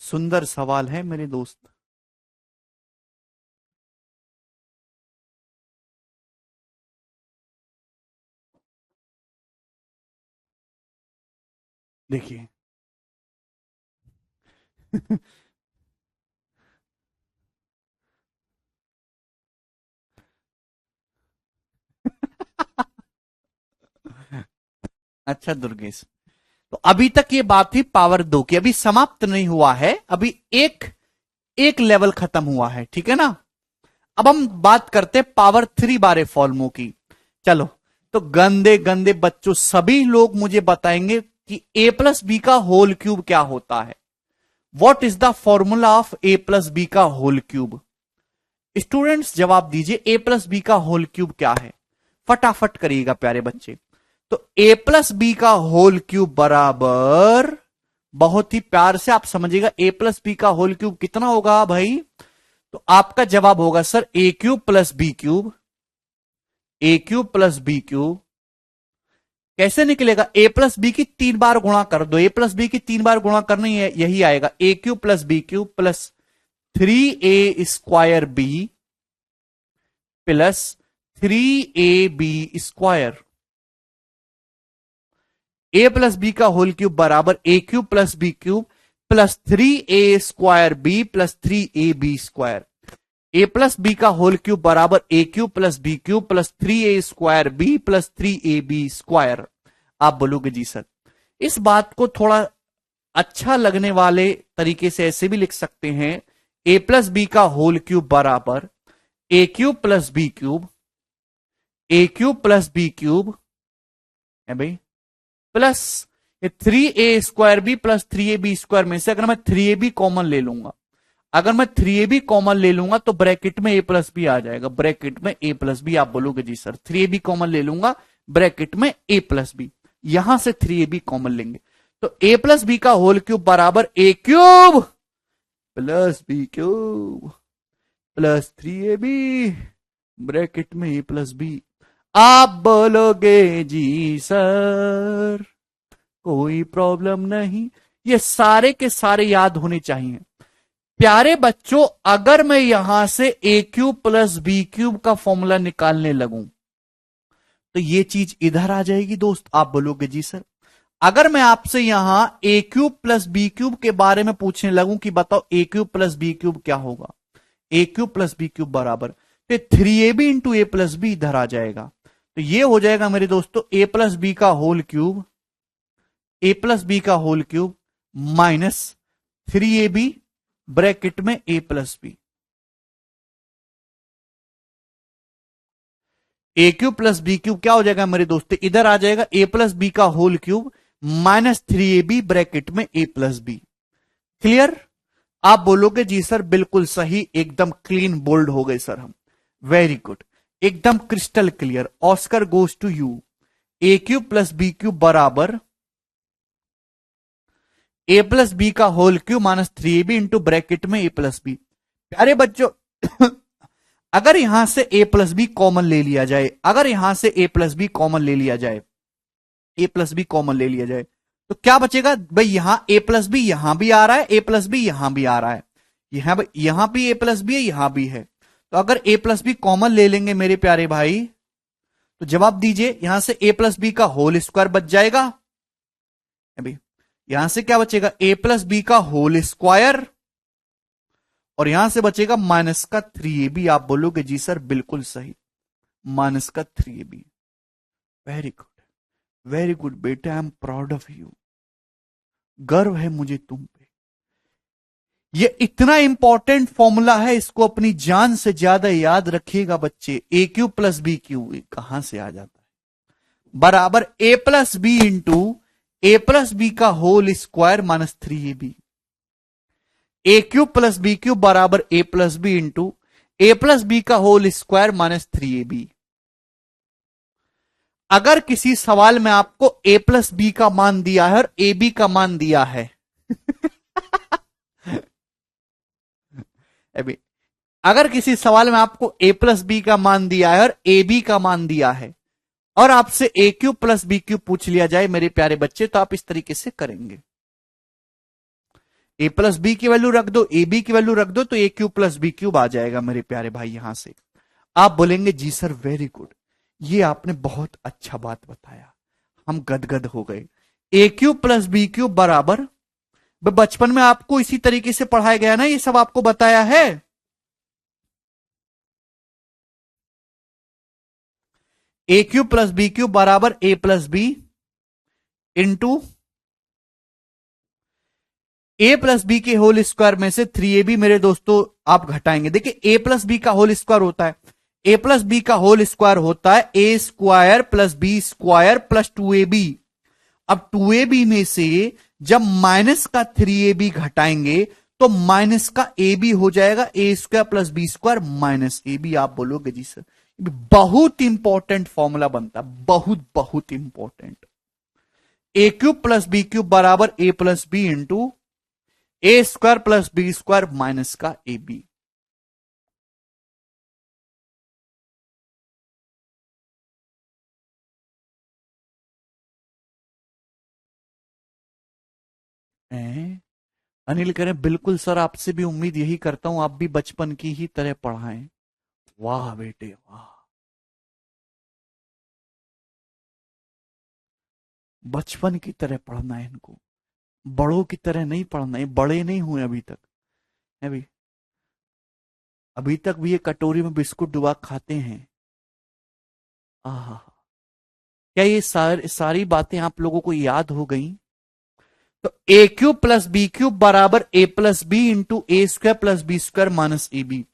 सुंदर सवाल है मेरे दोस्त। देखिए अच्छा दुर्गेश, तो अभी तक ये बात थी पावर 2 की, अभी समाप्त नहीं हुआ है, अभी एक एक लेवल खत्म हुआ है, ठीक है ना। अब हम बात करते पावर 3 बारे फॉर्मूलों की। चलो तो गंदे गंदे बच्चों सभी लोग मुझे बताएंगे कि a प्लस बी का होल क्यूब क्या होता है। What is the formula of a plus B का होल क्यूब। स्टूडेंट्स जवाब दीजिए a प्लस बी का होल क्यूब क्या है, फटाफट करिएगा प्यारे बच्चे। तो a प्लस बी का होल क्यूब बराबर, बहुत ही प्यार से आप समझिएगा, a प्लस बी का होल क्यूब कितना होगा भाई, तो आपका जवाब होगा sir A cube plus B cube, a cube plus B cube. कैसे निकलेगा? ए प्लस बी की 3 बार गुणा कर दो, ए प्लस बी की 3 बार गुणा करनी है, यही आएगा ए cube plus B cube plus 3a² B plus 3ab²। A plus B का होल क्यूब बराबर ए cube plus B cube plus 3a² B plus 3ab²। A plus B का होल क्यूब बराबर ए cube plus B cube plus 3a² B plus 3ab²। आप बोलोगे जी sir इस बात को थोड़ा अच्छा लगने वाले तरीके से ऐसे भी लिख सकते हैं, ए प्लस बी का होल क्यूब बराबर ए cube plus B cube, a cube plus B cube है भाई plus 3a² B plus 3ab² में से अगर मैं 3ab कॉमन ले लूंगा, अगर मैं 3ab कॉमन ले लूंगा तो ब्रैकेट में a प्लस बी आ जाएगा, ब्रैकेट में a प्लस बी। आप बोलोगे जी सर 3ab कॉमन ले लूंगा, ब्रैकेट में a प्लस बी, यहां से 3ab कॉमन लेंगे तो a प्लस बी का होल क्यूब बराबर a cube plus B cube plus 3ab bracket में a प्लस बी। आप बोलोगे जी सर कोई प्रॉब्लम नहीं, ये सारे के सारे याद होने चाहिए। प्यारे बच्चों अगर मैं यहां से a cube plus B cube का फॉर्मूला निकालने लगूं तो ये चीज इधर आ जाएगी दोस्त। आप बोलोगे जी सर अगर मैं आपसे यहां ए क्यूब प्लस बी क्यूब के बारे में पूछने लगूं कि बताओ ए क्यूब प्लस बी क्यूब क्या होगा, ए क्यूब प्लस बी क्यूब बराबर तो 3ab into A plus B इधर आ जाएगा, तो ये हो जाएगा मेरे दोस्तों ए प्लस बी का whole cube, A plus B का whole cube minus 3ab bracket में A plus B. A cube plus B cube क्या हो जाएगा मेरे दोस्तों, इधर आ जाएगा ए प्लस बी का whole cube minus 3ab bracket में ए प्लस बी। क्लियर? आप बोलोगे जी सर बिल्कुल सही, एकदम क्लीन बोल्ड हो गए सर हम, वेरी गुड, एकदम crystal clear. Oscar goes to you. A cube plus B cube बराबर ए प्लस बी का whole cube minus 3ab into bracket में ए प्लस बी। प्यारे बच्चों अगर यहां से ए प्लस बी कॉमन ले लिया जाए, अगर यहां से ए प्लस बी कॉमन ले लिया जाए, ए प्लस बी कॉमन ले लिया जाए तो क्या बचेगा भाई, यहां ए प्लस बी यहां भी आ रहा है, ए प्लस बी यहां भी आ रहा है, यहां भी ए प्लस बी है, यहां भी है, तो अगर ए प्लस बी कॉमन ले लेंगे मेरे प्यारे भाई तो जवाब दीजिए यहां से ए प्लस बी का होल स्क्वायर बच जाएगा, अभी यहां से क्या बचेगा ए प्लस बी का होल स्क्वायर और यहां से बचेगा माइनस का 3ab। आप बोलोगे जी सर बिल्कुल सही, माइनस का 3ab। Very good, very good बेटा, I am proud of you, गर्व है मुझे तुम पे। ये इतना इंपॉर्टेंट फॉर्मूला है, इसको अपनी जान से ज्यादा याद रखिएगा बच्चे। A cube plus B cube कहां से आ जाता है बराबर ए plus B into A plus B का होल स्क्वायर माइनस 3ab। ए क्यूब प्लस बी क्यूब बराबर ए plus B into A plus B का होल स्क्वायर माइनस 3ab। अगर किसी सवाल में आपको ए प्लस बी का मान दिया है और ए बी का मान दिया है अभी अगर किसी सवाल में आपको ए प्लस बी का मान दिया है और ए बी का मान दिया है और आपसे ए क्यूब प्लस बी क्यूब पूछ लिया जाए मेरे प्यारे बच्चे, तो आप इस तरीके से करेंगे, ए प्लस बी की वैल्यू रख दो, ए बी की वैल्यू रख दो, तो ए क्यूब प्लस बी क्यूब आ जाएगा मेरे प्यारे भाई यहां से। आप बोलेंगे जी सर वेरी गुड, ये आपने बहुत अच्छा बात बताया, हम गदगद हो गए। ए क्यूब प्लस बी क्यूब बराबर, बचपन में आपको इसी तरीके से पढ़ाया गया ना, ये सब आपको बताया है। ए क्यूब प्लस बी क्यूब बराबर ए plus B into A plus B के होल स्क्वायर में से 3ab मेरे दोस्तों आप घटाएंगे। देखिए ए प्लस बी का होल स्क्वायर होता है, ए प्लस बी का होल स्क्वायर होता है ए square plus B square plus 2ab। अब 2ab में से जब माइनस का 3ab घटाएंगे तो माइनस का ab हो जाएगा A square plus B square minus ab। आप बोलोगे जी सर बहुत इंपॉर्टेंट फॉर्मूला बनता है, बहुत बहुत important. A cube plus B cube बराबर ए प्लस बी इंटू ए square plus B square minus का ए बी। हैं? अनिल कह रहे हैं, बिल्कुल सर, आपसे भी उम्मीद यही करता हूं, आप भी बचपन की ही तरह पढ़ाएं। वाह बेटे वाह, बचपन की तरह पढ़ना है इनको, बड़ों की तरह नहीं पढ़ना है, बड़े नहीं हुए अभी तक। है भी, अभी तक भी ये कटोरी में बिस्कुट डुबा खाते हैं। आहा, क्या ये सारी बातें आप लोगों को याद हो गई? तो ए क्यूब प्लस बी क्यूब बराबर ए प्लस बी इंटू ए square plus B square minus ए बी।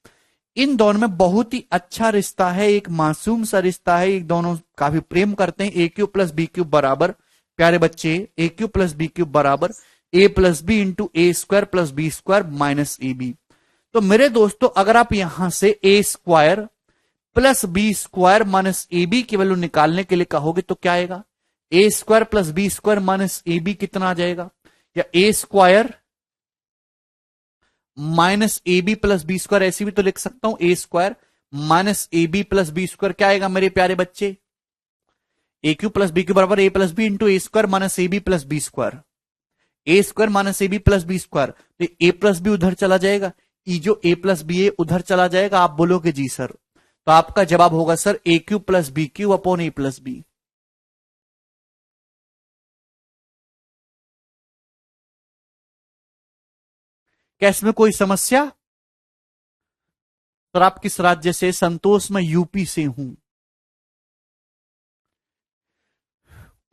इन दोनों में बहुत ही अच्छा रिश्ता है, एक मासूम सा रिश्ता है, एक दोनों काफी प्रेम करते हैं। A cube plus B cube बराबर, प्यारे बच्चे, A cube plus B cube बराबर ए प्लस बी इंटू ए square plus B square minus ए बी। तो मेरे दोस्तों, अगर आप यहां से ए square plus B square minus ए बी की वैल्यू निकालने के लिए कहोगे तो क्या आएगा? A square plus B square minus A B कितना आ जाएगा? या A square minus A B plus B square, ऐसी भी तो लिख सकता हूं, A square minus A B plus B square क्या आएगा मेरे प्यारे बच्चे? A cube plus B cube बराबर ए plus B into A square minus A B plus B square. A square minus A B plus B square, तो A plus B उधर चला जाएगा, ई जो ए प्लस बी ए उधर चला जाएगा। आप बोलोगे जी सर, तो आपका जवाब होगा sir A cube plus B cube upon A plus B. क्या इसमें कोई समस्या? सर आप किस राज्य से? संतोष, मैं यूपी से हूं,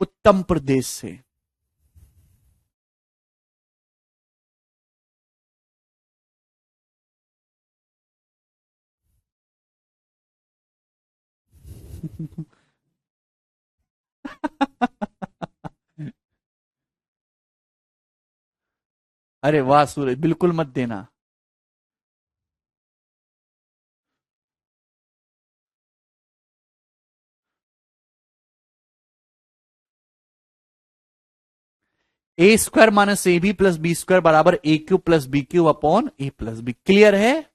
उत्तम प्रदेश से। अरे वाह सूरज, बिल्कुल मत देना। A square minus A B plus B square बराबर A cube plus B cube upon A plus B. Clear है?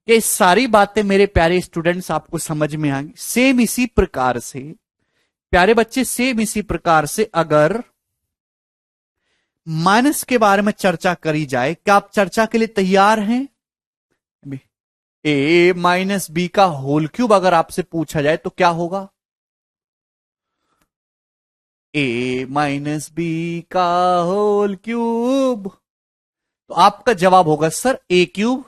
ये सारी बातें मेरे प्यारे स्टूडेंट्स आपको समझ में आ गई। सेम इसी प्रकार से प्यारे बच्चे, सेम इसी प्रकार से अगर माइनस के बारे में चर्चा करी जाए, क्या आप चर्चा के लिए तैयार हैं? ए माइनस बी का होल क्यूब अगर आपसे पूछा जाए तो क्या होगा? ए माइनस बी का होल क्यूब, तो आपका जवाब होगा sir A cube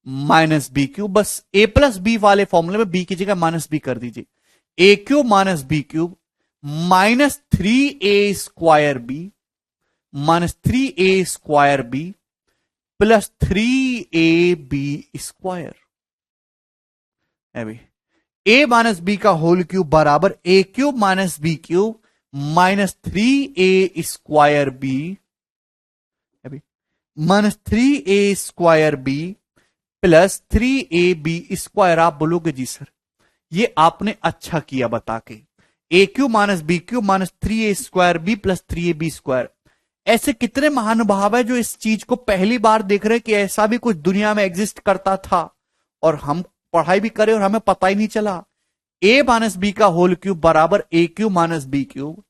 minus B cube. बस ए प्लस बी वाले फॉर्मूले में बी की जगह माइनस बी कर दीजिए। ए cube minus B cube minus 3a² B minus 3a² B plus 3ab²। A minus B का होल क्यूब बराबर ए cube minus B cube minus 3a² minus 3a² plus 3ab²। आप बोलोगे जी सर, ये आपने अच्छा किया बता के, A cube minus B cube minus 3a² plus 3ab²। ऐसे कितने महानुभाव है जो इस चीज को पहली बार देख रहे हैं कि ऐसा भी कुछ दुनिया में एग्जिस्ट करता था, और हम पढ़ाई भी करें और हमें पता ही नहीं चला। ए माइनस बी का होल क्यूब बराबर ए cube minus B cube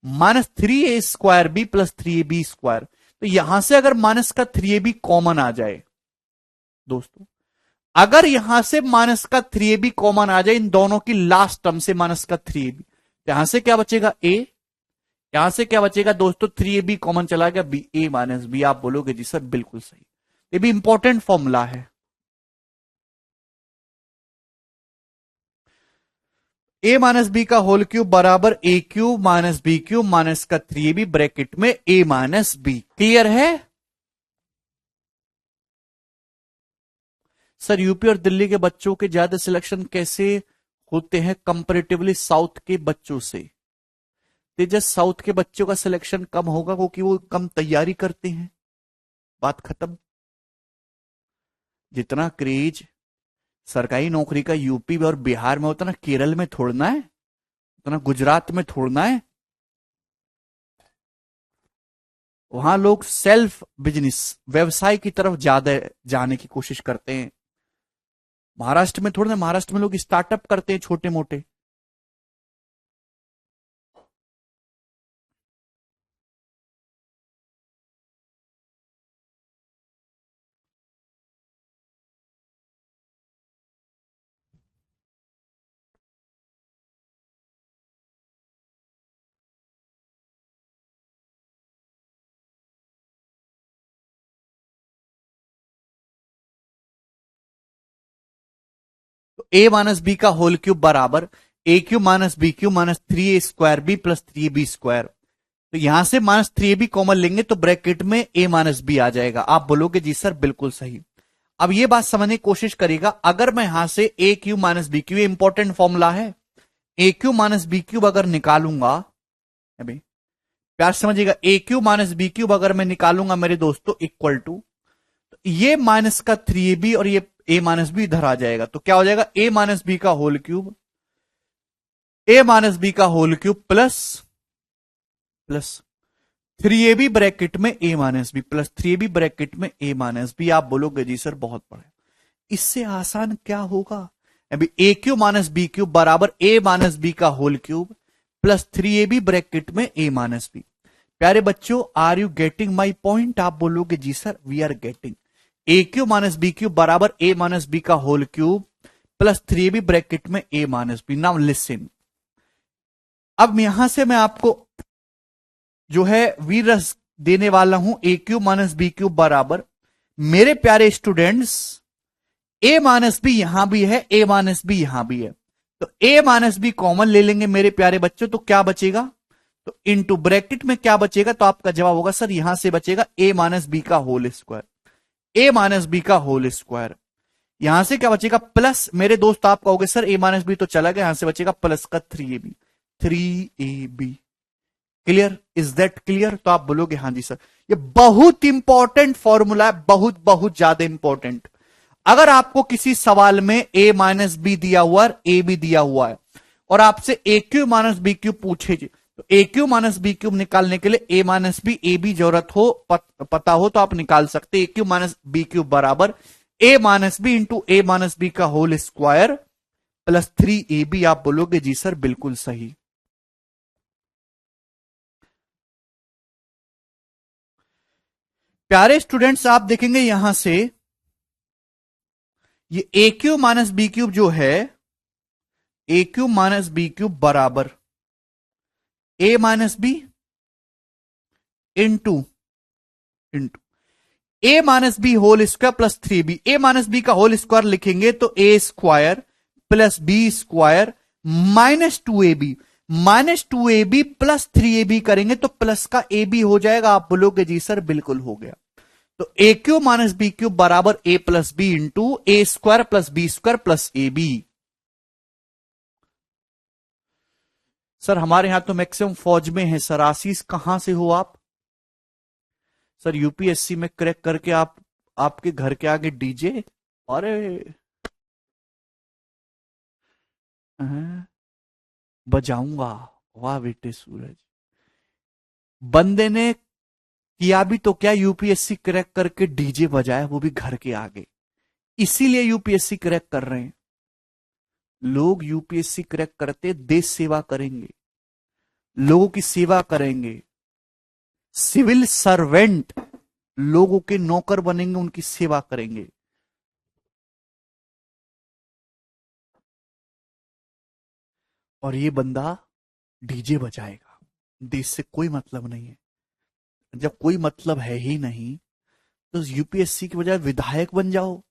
minus 3a² plus 3ab²। तो यहां से अगर माइनस का 3ab कॉमन आ जाए दोस्तों, अगर यहां से माइनस का 3ab कॉमन आ जाए, इन दोनों की लास्ट टर्म से माइनस का 3ab, यहां से क्या बचेगा? ए। यहां से क्या बचेगा दोस्तों? 3ab कॉमन चला गया, बी, ए माइनस बी। आप बोलोगे जी सर बिल्कुल सही, ये भी इंपॉर्टेंट फॉर्मूला है। ए माइनस बी का होल क्यूब बराबर ए cube minus B cube minus का 3ab ब्रैकेट में ए माइनस बी। क्लियर है? सर यूपी और दिल्ली के बच्चों के ज्यादा सिलेक्शन कैसे होते हैं कंपैरेटिवली साउथ के बच्चों से? तेजस, साउथ के बच्चों का सिलेक्शन कम होगा क्योंकि वो कम तैयारी करते हैं, बात खत्म। जितना क्रेज सरकारी नौकरी का यूपी और बिहार में होता ना, केरल में थोड़ना है, उतना गुजरात में थोड़ना है। वहां लोग सेल्फ बिजनेस, व्यवसाय की तरफ ज्यादा जाने की कोशिश करते हैं। महाराष्ट्र में थोड़ा ना, महाराष्ट्र में लोग स्टार्टअप करते हैं छोटे मोटे। ए माइनस बी का होल क्यूब बराबर ए cube minus B cube minus 3a² B plus 3b²। तो यहां से माइनस 3ab कॉमन लेंगे तो ब्रैकेट में a माइनस बी आ जाएगा। आप बोलोगे जी सर बिल्कुल सही। अब ये बात समझने की कोशिश करिएगा, अगर मैं यहां से a cube minus B cube, important formula है, ए क्यूब माइनस बी क्यूब अगर निकालूंगा, अभी प्यार समझिएगा, a cube minus B cube अगर मैं निकालूंगा मेरे दोस्तों इक्वल टू, तो ये माइनस का 3ab और ये ए माइनस बी इधर आ जाएगा, तो क्या हो जाएगा ए माइनस बी का whole cube, a minus B का whole cube plus plus 3ab bracket में a minus b plus 3ab bracket में ए माइनस बी। आप बोलोगे जी सर बहुत बड़ा, इससे आसान क्या होगा? अभी a cube minus B cube बराबर ए माइनस बी का whole cube plus 3ab bracket में ए माइनस बी। प्यारे बच्चों, are you getting my point? आप बोलोगे जी sir we are getting. A cube minus B cube बराबर ए माइनस बी का whole cube plus 3ab bracket में a minus b. Now listen, अब यहां से मैं आपको जो है वीरस देने वाला हूं, ए क्यूब माइनस बी क्यूब बराबर, मेरे प्यारे स्टूडेंट्स, ए माइनस बी यहां भी है, ए माइनस बी यहां भी है, तो ए माइनस बी कॉमन ले लेंगे मेरे प्यारे बच्चों, तो क्या बचेगा? तो इनटू ब्रैकेट में क्या बचेगा? तो आपका जवाब होगा सर यहां से बचेगा ए माइनस बी का whole square, A minus B का होल स्क्वायर। यहां से क्या बचेगा? प्लस, मेरे दोस्त आप कहोगे सर ए माइनस बी तो चला गया, यहां से बचेगा प्लस का 3ab। Clear? Is that clear? तो आप बोलोगे हाँ जी सर। ये बहुत इंपॉर्टेंट फॉर्मूला है, बहुत बहुत ज्यादा इंपॉर्टेंट। अगर आपको किसी सवाल में ए माइनस बी दिया हुआ है, ए बी दिया हुआ है, और आपसे ए क्यूब माइनस बी क्यूब पूछे, तो ए क्यूब माइनस बी क्यूब निकालने के लिए ए माइनस बी ए बी जरूरत हो, पता हो तो आप निकाल सकते। ए क्यूब माइनस बी क्यूब बराबर ए minus B into a minus B का होल स्क्वायर प्लस 3ab। आप बोलोगे जी सर बिल्कुल सही। प्यारे स्टूडेंट्स, आप देखेंगे यहां से ये a cube minus B cube जो है, ए क्यूब माइनस बी क्यूब बराबर ए minus B into into a minus b whole square plus 3b। A minus B का होल स्क्वायर लिखेंगे तो ए square plus B square minus 2ab, minus 2ab plus 3ab करेंगे तो plus का ab हो जाएगा। आप बोलोगे जी सर बिल्कुल हो गया। तो ए क्यूब माइनस बी क्यूब बराबर ए plus B into A square plus B square plus a b. Sir हमारे यहां तो मैक्सिमम फौज में है सर। आशीष कहां से हो आप? सर यूपीएससी में क्रैक करके आप, आपके घर के आगे डीजे, अरे बजाऊंगा। वाह बेटे सूरज, बंदे ने किया भी तो क्या, यूपीएससी क्रैक करके डीजे बजाया, वो भी घर के आगे। इसीलिए यूपीएससी क्रैक कर रहे हैं लोग। यूपीएससी क्रैक करते देश सेवा करेंगे, लोगों की सेवा करेंगे, सिविल सर्वेंट, लोगों के नौकर बनेंगे, उनकी सेवा करेंगे। और ये बंदा डीजे बजाएगा। देश से कोई मतलब नहीं है। जब कोई मतलब है ही नहीं तो यूपीएससी की बजाय विधायक बन जाओ।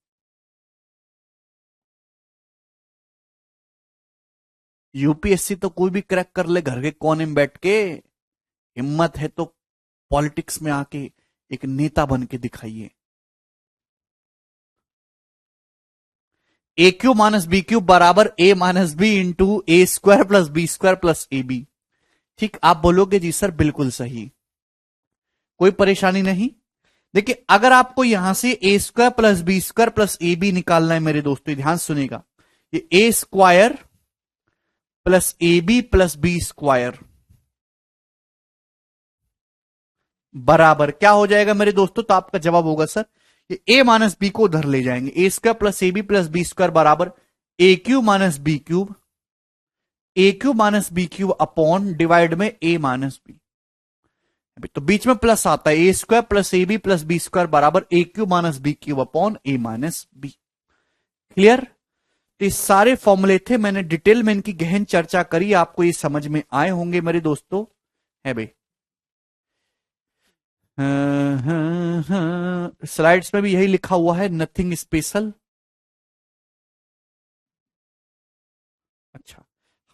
यूपीएससी तो कोई भी क्रैक कर ले घर के कोने में बैठ के। हिम्मत है तो पॉलिटिक्स में आके एक नेता बन के दिखाइए। A cube minus B cube बराबर ए minus B into A square plus B square plus a b. ठीक, आप बोलोगे जी सर बिल्कुल सही, कोई परेशानी नहीं। देखिए अगर आपको यहां से ए square plus B square plus a B निकालना है मेरे दोस्तों, ध्यान सुनेगा, ये a square plus a B plus B square बराबर क्या हो जाएगा मेरे दोस्तों? तो आपका जवाब होगा सर ये ए माइनस बी को उधर ले जाएंगे, a square plus a B plus B square बराबर ए cube minus B cube, a cube minus B cube upon divide में ए माइनस बी। तो बीच में प्लस आता है, ए square plus a B plus B square बराबर ए cube minus B cube upon a minus b. Clear? तो ये सारे फॉर्मूले थे, मैंने डिटेल में इनकी गहन चर्चा करी, आपको ये समझ में आए होंगे मेरे दोस्तों, है भाई। स्लाइड्स में भी यही लिखा हुआ है, नथिंग स्पेशल।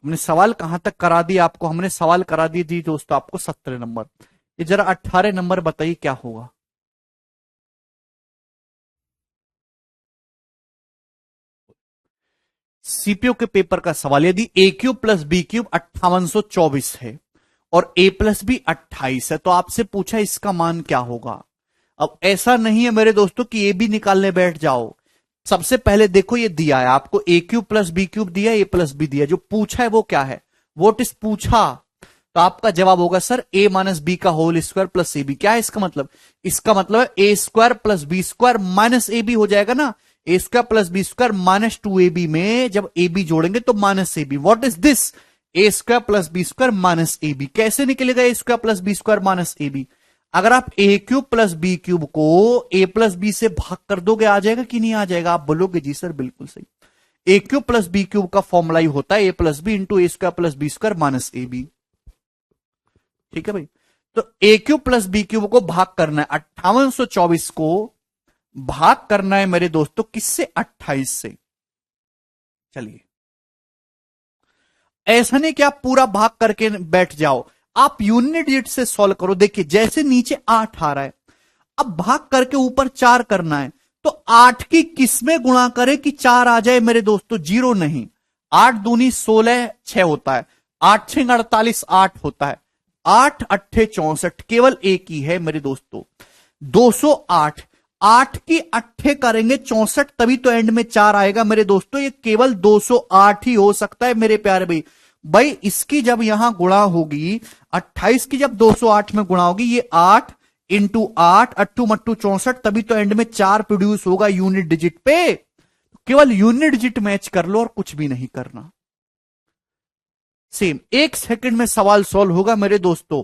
हमने सवाल कहां तक करा दिया आपको? हमने सवाल करा दी थी दोस्तों आपको 17 नंबर। ये जरा 18 नंबर बताइए क्या होगा। सीपीओ के पेपर का सवाल, यदि ए क्यूब प्लस बी क्यूब 5824 है और ए प्लस बी 28 है, तो आपसे पूछा इसका मान क्या होगा। अब ऐसा नहीं है मेरे दोस्तों कि ए बी निकालने बैठ जाओ। सबसे पहले देखो ये दिया है आपको, ए क्यूब प्लस बी क्यूब दिया, ए प्लस बी दिया, जो पूछा है वो क्या है, व्हाट इज पूछा। तो आपका जवाब होगा सर ए माइनस बी का whole square plus a b. क्या है इसका मतलब? इसका मतलब है ए square plus B square minus ए बी हो जाएगा ना। ए square plus B square minus 2ab में जब ए बी जोड़ेंगे तो minus A b. What is this? A square plus B square minus A b. कैसे निकलेगा a square plus B square minus A b? अगर आप ए क्यूब प्लस बी क्यूब को A plus B से भाग कर दोगे, आ जाएगा कि नहीं आ जाएगा? आप बोलोगे जी सर बिल्कुल सही। A cube plus B cube का फॉर्मूला ही होता है ए प्लस बी इंटू ए square plus B square minus ए बी। ठीक है भाई। तो ए क्यूब प्लस बी क्यूब को भाग करना है, 5824 को भाग करना है मेरे दोस्तों किससे? 28 से। चलिए, ऐसा नहीं कि आप पूरा भाग करके बैठ जाओ, आप यूनिट डिजिट से सॉल्व करो। देखिए जैसे नीचे 8 आ रहा है, अब भाग करके ऊपर 4 करना है, तो 8 की किसमें गुणा करे कि 4 आ जाए मेरे दोस्तों? 0 नहीं, 8 दूनी 16 6 होता है, 8 6 48 8 होता है, 8 अट्ठे 64, केवल एक ही है मेरे दोस्तों 208। 8 की अट्ठे करेंगे 64, तभी तो एंड में 4 आएगा मेरे दोस्तों। ये केवल 208 ही हो सकता है मेरे प्यारे भाई। भाई इसकी जब यहां गुणा होगी, 28 की जब 208 में गुणा होगी, ये 8 इंटू 8 अट्टू मट्टू 64, तभी तो एंड में 4 प्रोड्यूस होगा यूनिट डिजिट पे। केवल यूनिट डिजिट मैच कर लो और कुछ भी नहीं करना। सेम 1 सेकंड में सवाल सॉल्व होगा मेरे दोस्तों।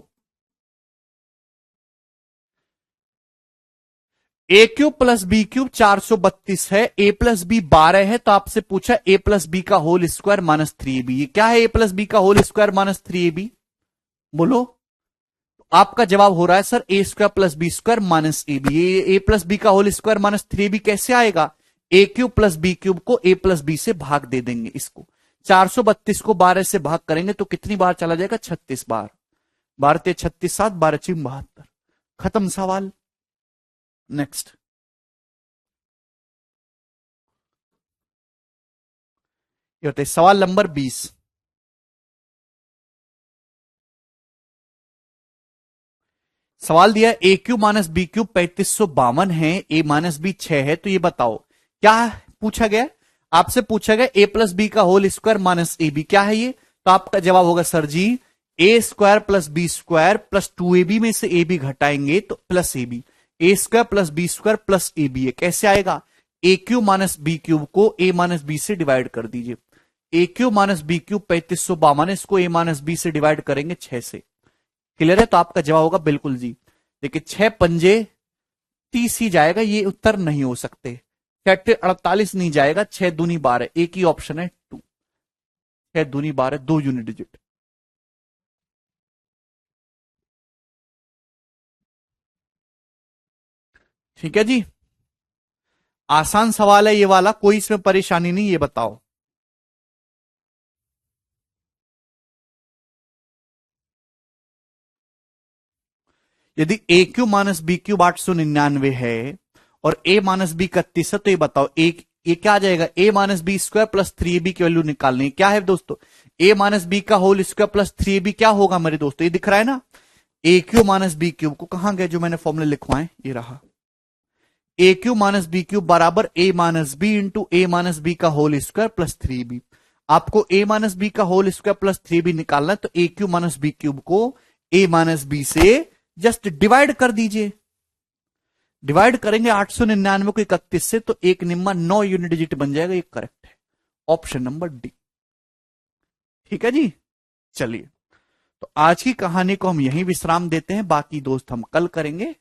ए क्यूब प्लस बी क्यूब 432 है, ए प्लस बी 12 है, तो आपसे पूछा ए प्लस बी का होल स्क्वायर माइनस 3ab। ये क्या है ए प्लस बी का होल स्क्वायर माइनस 3ab? बोलो। आपका जवाब हो रहा है sir A square plus B square minus A B. ये ए प्लस बी का होल स्क्वायर माइनस 3ab कैसे आएगा? ए क्यूब प्लस बी क्यूब को ए प्लस बी से भाग दे देंगे। इसको 432 को 12 से भाग करेंगे तो कितनी बार चला जाएगा? 36 बार। 12 36 7 12 72। खत्म सवाल। नेक्स्ट। ये होता है सवाल नंबर 20। सवाल दिया ए क्यूब माइनस बी क्यूब 3552 है, ए माइनस बी 6 है, तो ये बताओ क्या पूछा गया? आपसे पूछा गया ए प्लस बी का होल स्क्वायर माइनस ए बी। क्या है ये? तो आपका जवाब होगा सर जी ए square plus B square plus 2ab में से ए बी घटाएंगे तो plus a b. A square plus B square plus a b है। कैसे आएगा? ए क्यूब माइनस बी क्यूब को ए माइनस बी से डिवाइड कर दीजिए। ए क्यूब माइनस बी क्यूब 3552, इसको ए माइनस बी से डिवाइड करेंगे 6 से। क्लियर है? तो आपका जवाब होगा बिल्कुल जी। देखिए 6 पंजे 30 ही जाएगा, ये उत्तर नहीं हो सकते। 48 नहीं जाएगा, 6 दूनी 12, एक ही ऑप्शन है 2। 6 दूनी 12, 2 यूनिट डिजिट। ठीक है जी, आसान सवाल है ये वाला, कोई इसमें परेशानी नहीं। ये बताओ यदि ए क्यू माइनस बी क्यूब 899 है और ए माइनस बी 31 है, तो ये बताओ ये क्या आ जाएगा? ए minus B square plus 3ab की वैल्यू निकालनी है। क्या है दोस्तों? ए माइनस बी का होल स्क्वायर प्लस 3ab क्या होगा मेरे दोस्तों? ये दिख रहा है ना, ए क्यूब माइनस बी क्यूब को कहां गए जो मैंने फॉर्मूले लिखवाए, ये रहा। ए क्यूब माइनस बी क्यूब बराबर ए minus B into a minus B का होल स्क्वायर प्लस 3ab। आपको ए माइनस बी का होल स्क्वायर प्लस 3ab निकालना है, तो ए क्यूब माइनस बी क्यूब को ए माइनस बी से जस्ट डिवाइड कर दीजिए। डिवाइड करेंगे 899 को 31 से, तो एक निम्मा 9 यूनिट डिजिट बन जाएगा। ये करेक्ट है, ऑप्शन नंबर डी। ठीक है जी, चलिए तो आज की कहानी को हम यहीं विश्राम देते हैं, बाकी दोस्त हम कल करेंगे।